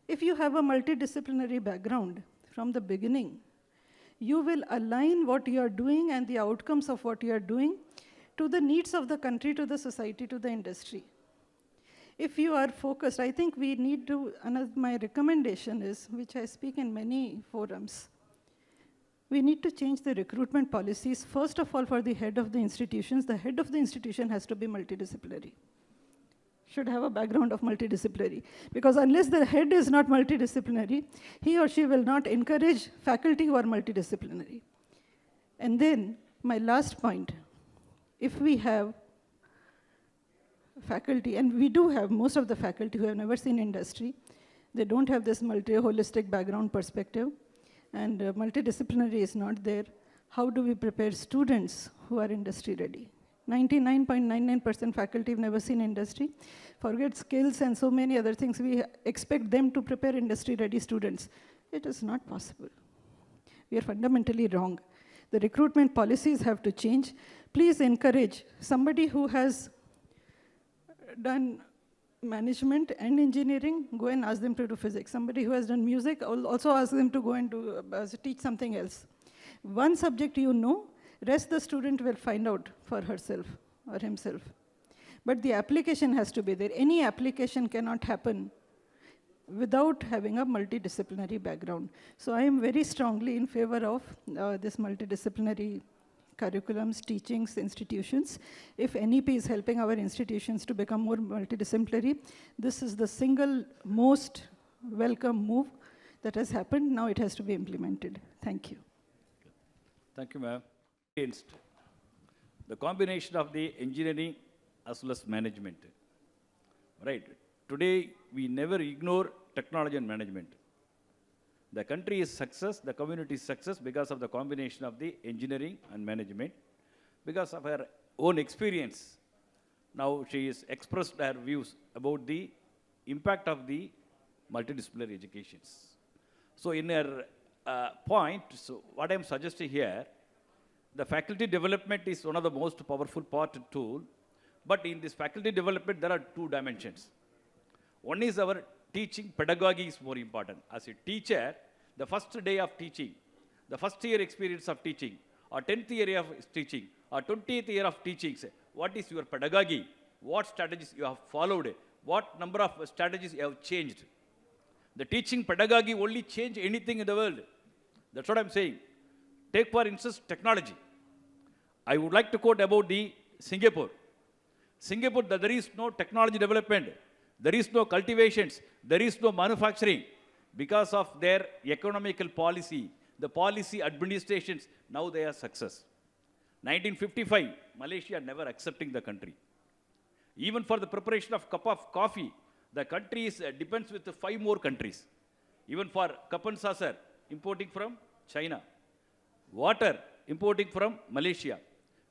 If you have a multidisciplinary background from the beginning, you will align what you are doing and the outcomes of what you are doing to the needs of the country, to the society, to the industry. If you are focused, I think we need to, my recommendation is, which I speak in many forums, we need to change the recruitment policies. First of all, for the head of the institutions, the head of the institution has to be multidisciplinary. Should have a background of multidisciplinary. Because unless the head is not multidisciplinary, he or she will not encourage faculty who are multidisciplinary. And then, my last point, if we have faculty, and we do have most of the faculty who have never seen industry, they don't have this holistic background perspective, and multidisciplinary is not there. How do we prepare students who are industry ready? 99.99% faculty have never seen industry. Forget skills and so many other things. We expect them to prepare industry-ready students. It is not possible. We are fundamentally wrong. The recruitment policies have to change. Please encourage somebody who has done management and engineering, go and ask them to do physics. Somebody who has done music, also ask them to go and do, teach something else. One subject you know, rest the student will find out for herself or himself. But the application has to be there. Any application cannot happen without having a multidisciplinary background. So I am very strongly in favor of this multidisciplinary curriculums, teachings, institutions. If NEP is helping our institutions to become more multidisciplinary, this is the single most welcome move that has happened. Now it has to be implemented. Thank you. Thank you, ma'am. The combination of the engineering as well as management. Right. Today, we never ignore technology and management. The country is success, the community is success because of the combination of the engineering and management. Because of her own experience, now she has expressed her views about the impact of the multidisciplinary educations. So in her point, so what I'm suggesting here, the faculty development is one of the most powerful tool, but in this faculty development, there are two dimensions. One is our teaching pedagogy is more important. As a teacher, the first day of teaching, the first year experience of teaching, or 10th year of teaching, or 20th year of teaching, what is your pedagogy? What strategies you have followed? What number of strategies you have changed? The teaching pedagogy only change anything in the world. That's what I'm saying. Take for instance, technology. I would like to quote about the Singapore. Singapore, there is no technology development. There is no cultivations. There is no manufacturing. Because of their economical policy, the policy administrations, now they are success. 1955, Malaysia never accepting the country. Even for the preparation of cup of coffee, the country depends with 5 more countries. Even for cup and saucer, importing from China. Water, importing from Malaysia.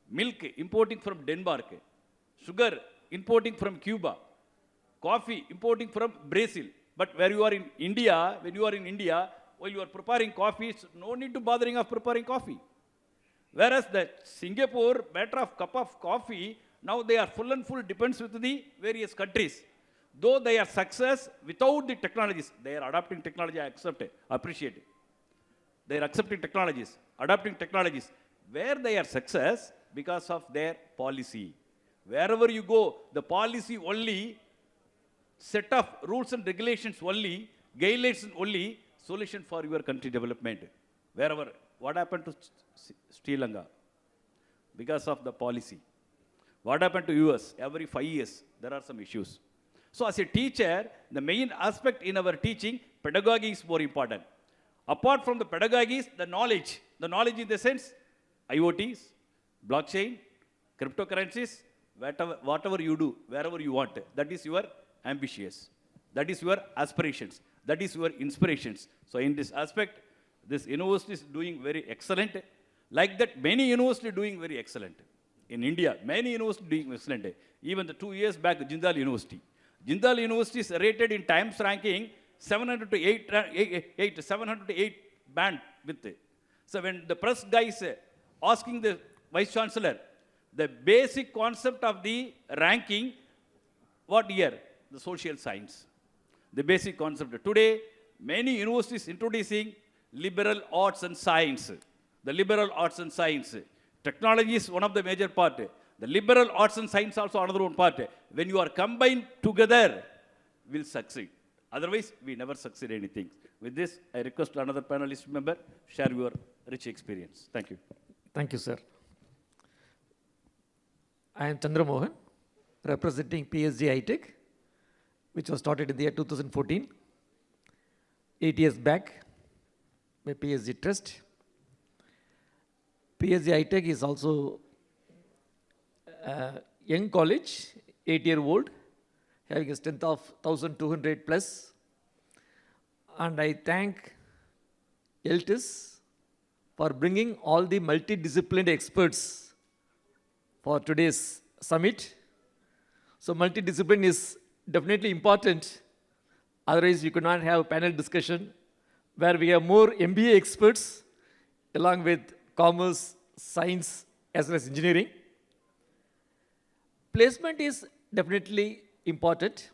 Milk, importing from Denmark. Sugar, importing from Cuba. Coffee, importing from Brazil. But where you are in India, when you are in India, while you are preparing coffee, it's no need to bothering of preparing coffee. Whereas the Singapore, matter of cup of coffee, now they are full and full depends with the various countries. Though they are success without the technologies, they are adopting technology, I accept it, appreciate it. They are accepting technologies, adopting technologies. Where they are success, because of their policy. Wherever you go, the policy only, set of rules and regulations only, guidelines only, solution for your country development. Wherever, what happened to Sri Lanka? Because of the policy. What happened to US? Every 5 years, there are some issues. So as a teacher, the main aspect in our teaching, pedagogy is more important. Apart from the pedagogy is the knowledge. The knowledge in the sense, IoTs, blockchain, cryptocurrencies, whatever you do, wherever you want, that is your ambitious. That is your aspirations. That is your inspirations. So in this aspect, this university is doing very excellent. Like that, many universities are doing very excellent. In India, many universities are doing excellent. Even the 2 years back, Jindal University. Jindal University is rated in Times ranking 700 to 700 to 8 band with it. So when the press guy is asking the Vice Chancellor, the basic concept of the ranking, what year? The social science. The basic concept. Today, many universities introducing liberal arts and science. The liberal arts and science. Technology is one of the major part. The liberal arts and science also another one part. When you are combined together, we'll succeed. Otherwise, we never succeed anything. With this, I request another panelist member, share your rich experience. Thank you. Thank you, sir. I am Chandramohan, representing PSG iTech, which was started in the year 2014. 8 years back by PSG Trust. PSG iTech is also a young college, 8-year-old, having a strength of 1,200 plus. And I thank Elets for bringing all the multidisciplinary experts for today's summit. So multidiscipline is definitely important. Otherwise, you could not have a panel discussion where we have more MBA experts along with commerce, science, as well as engineering. Placement is definitely important.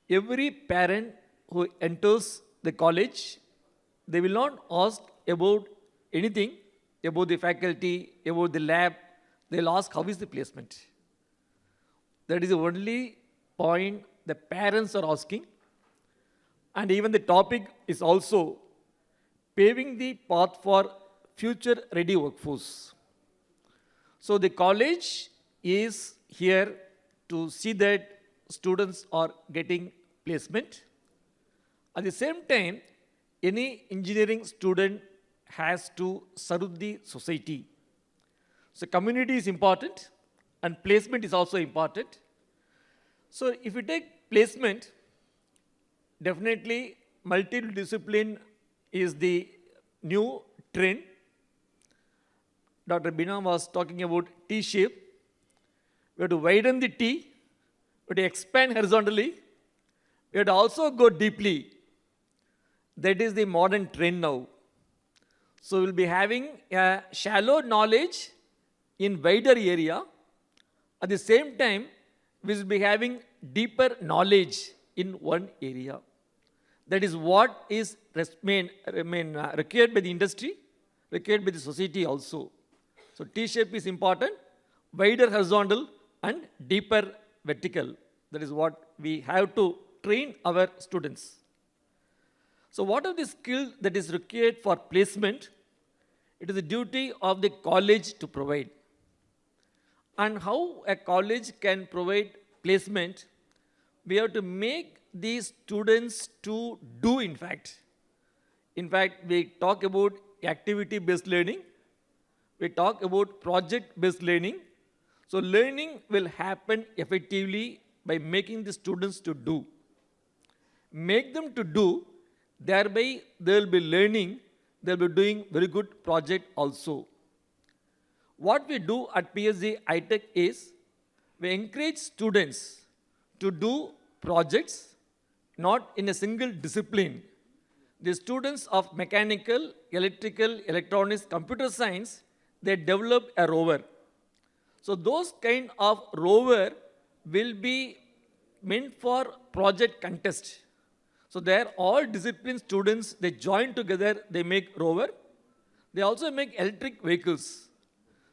Every parent who enters the college, they will not ask about anything, about the faculty, about the lab. They'll ask, how is the placement? That is the only point the parents are asking. And even the topic is also paving the path for future-ready workforce. So the college is here to see that students are getting placement. At the same time, any engineering student has to serve the society. So community is important and placement is also important. So if you take placement, definitely multidiscipline is the new trend. Dr. Bina was talking about T-shape. We have to widen the T, we have to expand horizontally, we have to also go deeply. That is the modern trend now. So we'll be having a shallow knowledge in wider area. At the same time, we will be having deeper knowledge in one area. That is what is required by the industry, required by the society also. So T-shape is important, wider horizontal and deeper vertical. That is what we have to train our students. So what are the skills that is required for placement? It is the duty of the college to provide. And how a college can provide placement, we have to make these students to do in fact. In fact, we talk about activity-based learning. We talk about project-based learning. So learning will happen effectively by making the students to do. Make them to do, thereby they will be learning, they will be doing very good project also. What we do at PSG iTech is, we encourage students to do projects not in a single discipline. The students of mechanical, electrical, electronics, computer science, they develop a rover. So those kind of rover will be meant for project contest. So there all discipline students, they join together, they make rover. They also make electric vehicles.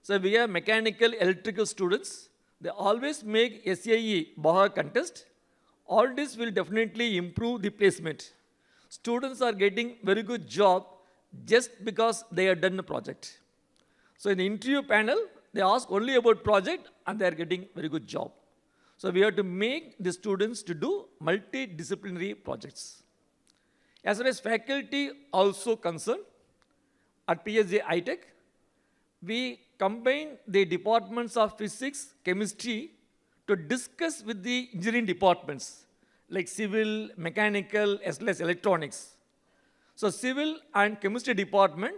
So we have mechanical, electrical students. They always make SAE Baha contest. All this will definitely improve the placement. Students are getting very good job just because they have done a project. So in the interview panel, they ask only about project and they are getting very good job. So we have to make the students to do multidisciplinary projects. As far as faculty also concerned, at PSG iTech, we combine the departments of physics, chemistry to discuss with the engineering departments like civil, mechanical, as well as electronics. So civil and chemistry department,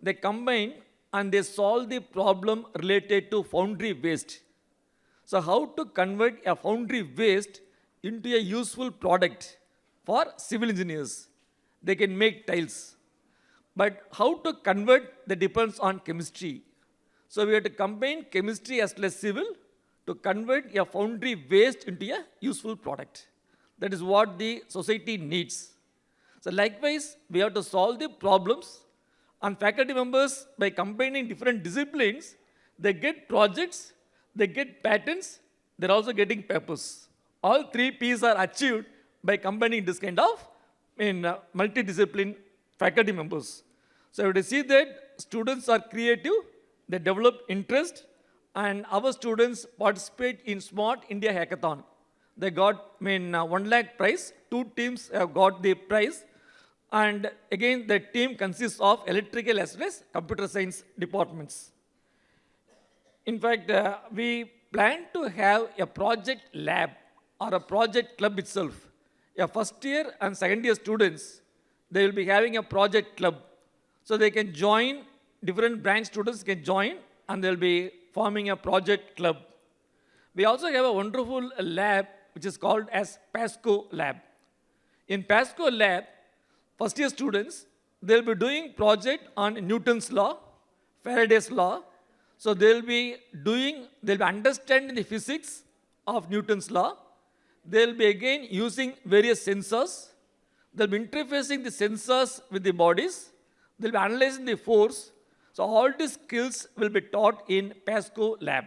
they combine and they solve the problem related to foundry waste. So how to convert a foundry waste into a useful product for civil engineers. They can make tiles. But how to convert that depends on chemistry. So we have to combine chemistry as well as civil to convert a foundry waste into a useful product. That is what the society needs. So likewise, we have to solve the problems, and faculty members, by combining different disciplines, they get projects, they get patents, they're also getting papers. All three P's are achieved by combining this kind of multidiscipline faculty members. So you have to see that students are creative, they develop interest, and our students participate in Smart India Hackathon. They got 1 lakh prize, 2 teams have got the prize, and again the team consists of electrical as well as computer science departments. In fact, we plan to have a project lab or a project club itself. A first year and second year students, they will be having a project club. So they can join, different branch students can join, and they'll be forming a project club. We also have a wonderful lab which is called as PASCO lab. In PASCO lab, first year students, they'll be doing project on Newton's law, Faraday's law. So they'll be understanding the physics of Newton's law. They'll be again using various sensors. They'll be interfacing the sensors with the bodies. They'll be analyzing the force. So all these skills will be taught in PASCO lab.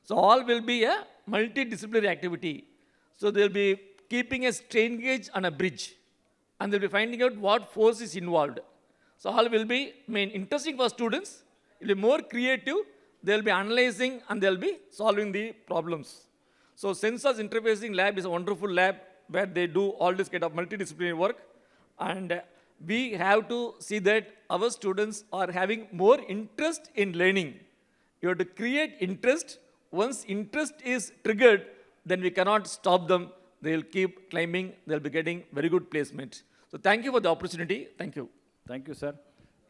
So all will be a multidisciplinary activity. So they'll be keeping a strain gauge on a bridge, and they'll be finding out what force is involved. So all will be interesting for students. It will be more creative. They'll be analyzing and they'll be solving the problems. So Sensors Interfacing Lab is a wonderful lab where they do all this kind of multidisciplinary work. And we have to see that our students are having more interest in learning. You have to create interest. Once interest is triggered, then we cannot stop them. They'll keep climbing. They'll be getting very good placement. So thank you for the opportunity. Thank you. Thank you, sir.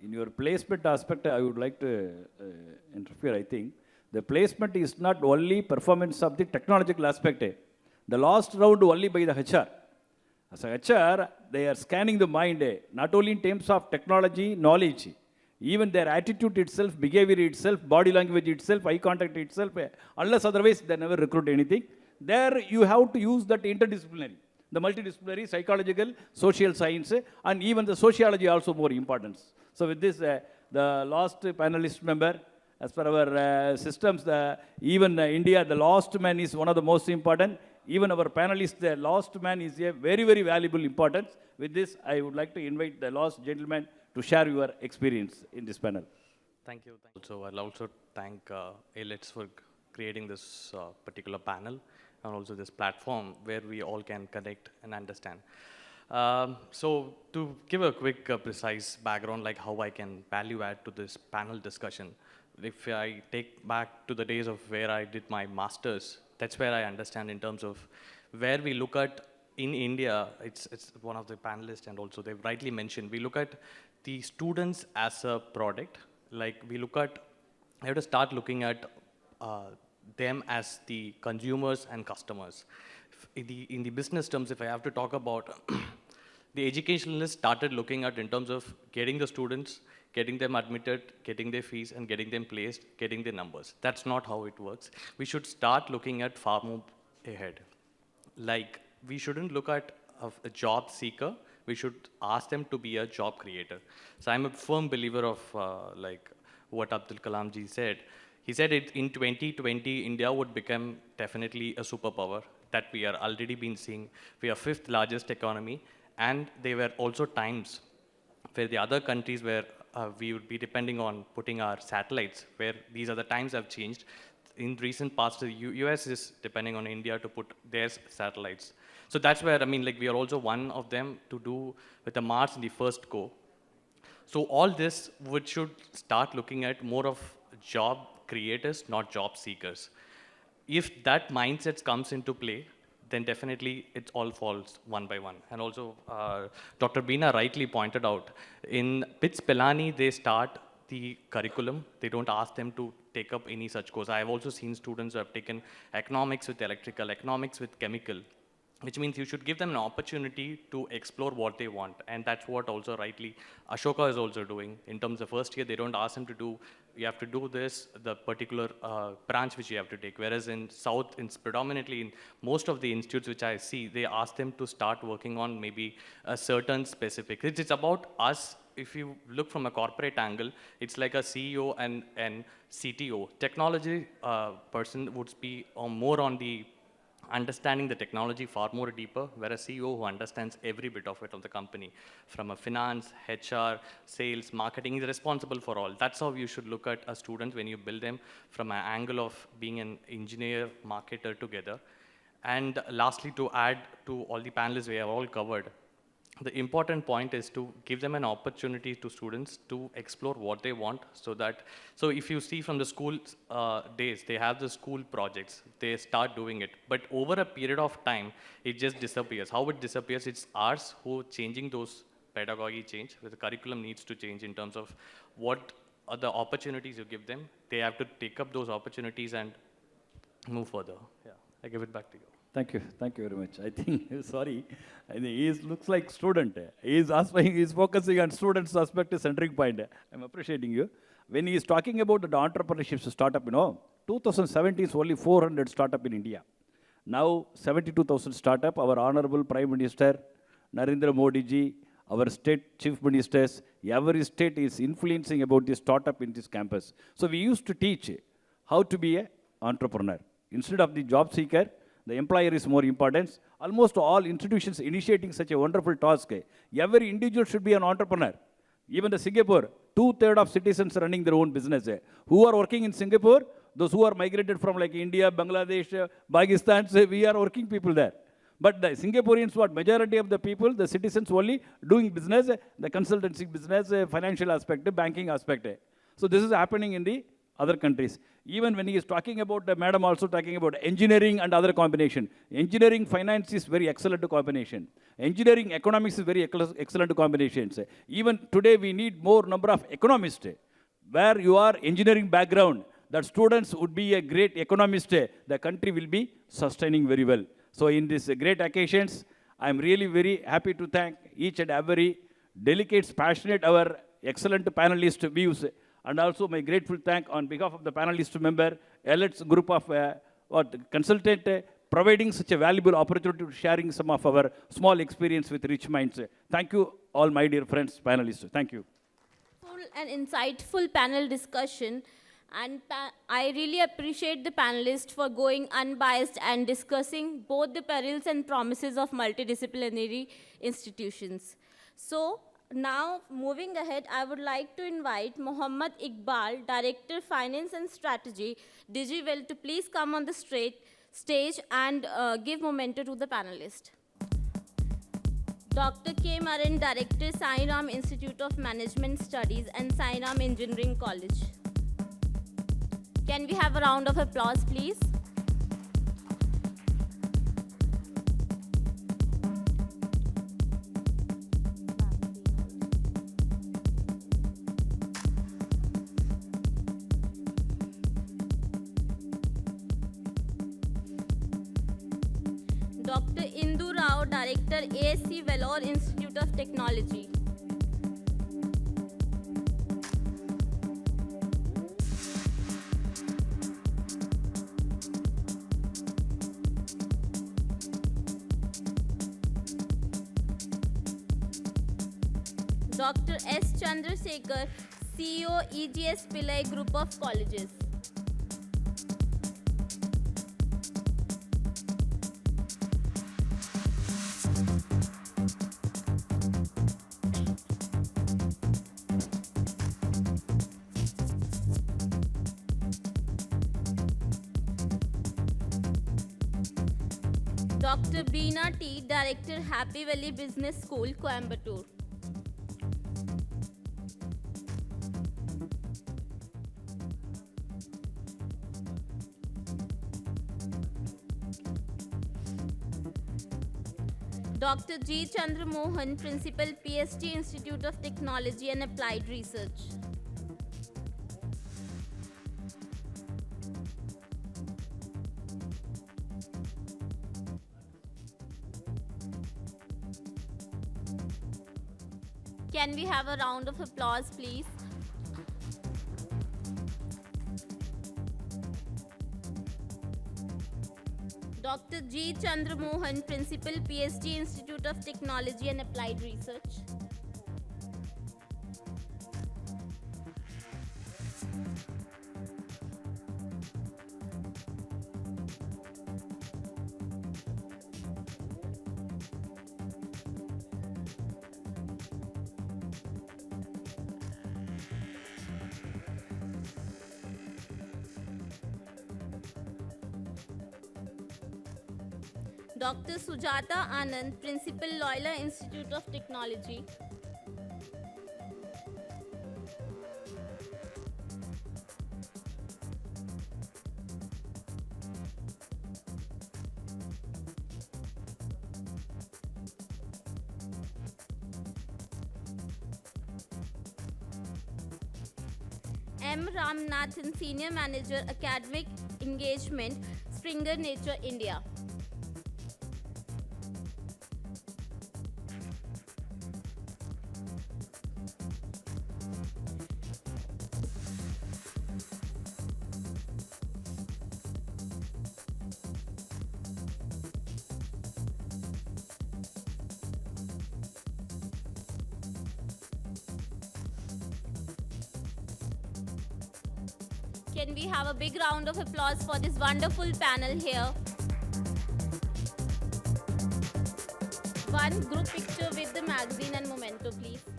In your placement aspect, I would like to interfere, I think. The placement is not only performance of the technological aspect. The last round only by the HR. As a HR, they are scanning the mind, not only in terms of technology, knowledge, even their attitude itself, behavior itself, body language itself, eye contact itself, unless otherwise they never recruit anything. There you have to use that interdisciplinary, the multidisciplinary, psychological, social science, and even the sociology also more importance. So with this, the last panelist member, as per our systems, even India, the last man is one of the most important. Even our panelists, the last man is a very, very valuable importance. With this, I would like to invite the last gentleman to share your experience in this panel. Thank you. So I'll also thank Elets for creating this particular panel and also this platform where we all can connect and understand. So to give a quick, precise background, like how I can value add to this panel discussion, if I take back to the days of where I did my master's, that's where I understand in terms of where we look at in India, it's one of the panelists and also they've rightly mentioned, we look at the students as a product. Like we look at, I have to start looking at them as the consumers and customers. In the business terms, if I have to talk about, the educationalists started looking at in terms of getting the students, getting them admitted, getting their fees, and getting them placed, getting their numbers. That's not how it works. We should start looking at far more ahead. Like, we shouldn't look at a job seeker. We should ask them to be a job creator. So I'm a firm believer of like what Abdul Kalam ji said. He said in 2020, India would become definitely a superpower that we are already been seeing. We are 5th largest economy, and there were also times where the other countries where we would be depending on putting our satellites, where these are the times have changed. In recent past, the US is depending on India to put their satellites. So that's where, I mean, like we are also one of them to do with the Mars in the first go. So all this should start looking at more of job creators, not job seekers. If that mindset comes into play, then definitely it all falls one by one. And also, Dr. Bina rightly pointed out, in BITS Pilani, they start the curriculum. They don't ask them to take up any such course. I have also seen students who have taken economics with electrical, economics with chemical, which means you should give them an opportunity to explore what they want. And that's what also rightly Ashoka is also doing. In terms of first year, they don't ask them to do, you have to do this, the particular branch which you have to take. Whereas in South, it's predominantly in most of the institutes which I see, they ask them to start working on maybe a certain specific. It's about us. If you look from a corporate angle, it's like a CEO and CTO. Technology person would be more on the understanding the technology far more deeper, whereas CEO who understands every bit of it of the company, from a finance, HR, sales, marketing, is responsible for all. That's how you should look at a student when you build them from an angle of being an engineer, marketer together. And lastly, to add to all the panelists we have all covered, the important point is to give them an opportunity to students to explore what they want, so if you see from the school days, they have the school projects, they start doing it, but over a period of time, it just disappears. How it disappears, it's ours who changing those pedagogy change, where the curriculum needs to change in terms of what are the opportunities you give them. They have to take up those opportunities and move further. Yeah, I give it back to you. Thank you very much. I think, sorry, I think he looks like student. He is focusing on students' aspect, centric point. I'm appreciating you. When he is talking about the entrepreneurship startup, 2017 is only 400 startup in India. Now 72,000 startup. Our Honorable Prime Minister Narendra Modi ji, our state chief ministers, every state is influencing about this startup in this campus. So we used to teach how to be an entrepreneur. Instead of the job seeker, the employer is more important. Almost all institutions initiating such a wonderful task. Every individual should be an entrepreneur. Even the Singapore, 2/3 of citizens running their own business. Who are working in Singapore? Those who are migrated from like India, Bangladesh, Pakistan, we are working people there. But the Singaporeans, majority of the people, the citizens only doing business, the consultancy business, financial aspect, banking aspect. So this is happening in the other countries. Even when he is talking about, the madam also talking about engineering and other combination. Engineering finance is very excellent combination. Engineering economics is very excellent combinations. Even today we need more number of economists. Where you are engineering background, that students would be a great economist, the country will be sustaining very well. So in these great occasions, I am really very happy to thank each and every delegates, passionate, our excellent panelist views. And also my grateful thank on behalf of the panelist member, Elets group of consultant, providing such a valuable opportunity to sharing some of our small experience with rich minds. Thank you all my dear friends, panelists. Thank you. Full and insightful panel discussion, and I really appreciate the panelists for going unbiased and discussing both the perils and promises of multidisciplinary institutions. So, now, moving ahead, I would like to invite Mohammad Iqbal, Director Finance and Strategy, DigiWell, to please come on the stage and give memento to the panelists. Dr. K. Maran, Director, Sai Ram Institute of Management Studies and Sai Ram Engineering College. Can we have a round of applause, please? Dr. Indu Rao, Director-ASC, Vellore Institute of Technology. Dr. S. Chandrasekar, CEO, E.G.S. Pillay Group of Colleges. Dr. Bina T, Director, Happy Valley Business School, Coimbatore. Dr. G.Chandramohan, Principal, PST Institute of Technology and Applied Research. Can we have a round of applause, please? Dr. G.Chandramohan, Principal, PhD, Institute of Technology and Applied Research. Dr. Sujatha Anand, Principal, Loyola Institute of Technology. M. Ramanathan, Senior Manager, Academic Engagement, Springer Nature, India. Can we have a big round of applause for this wonderful panel here? One group picture with the magazine and memento, please.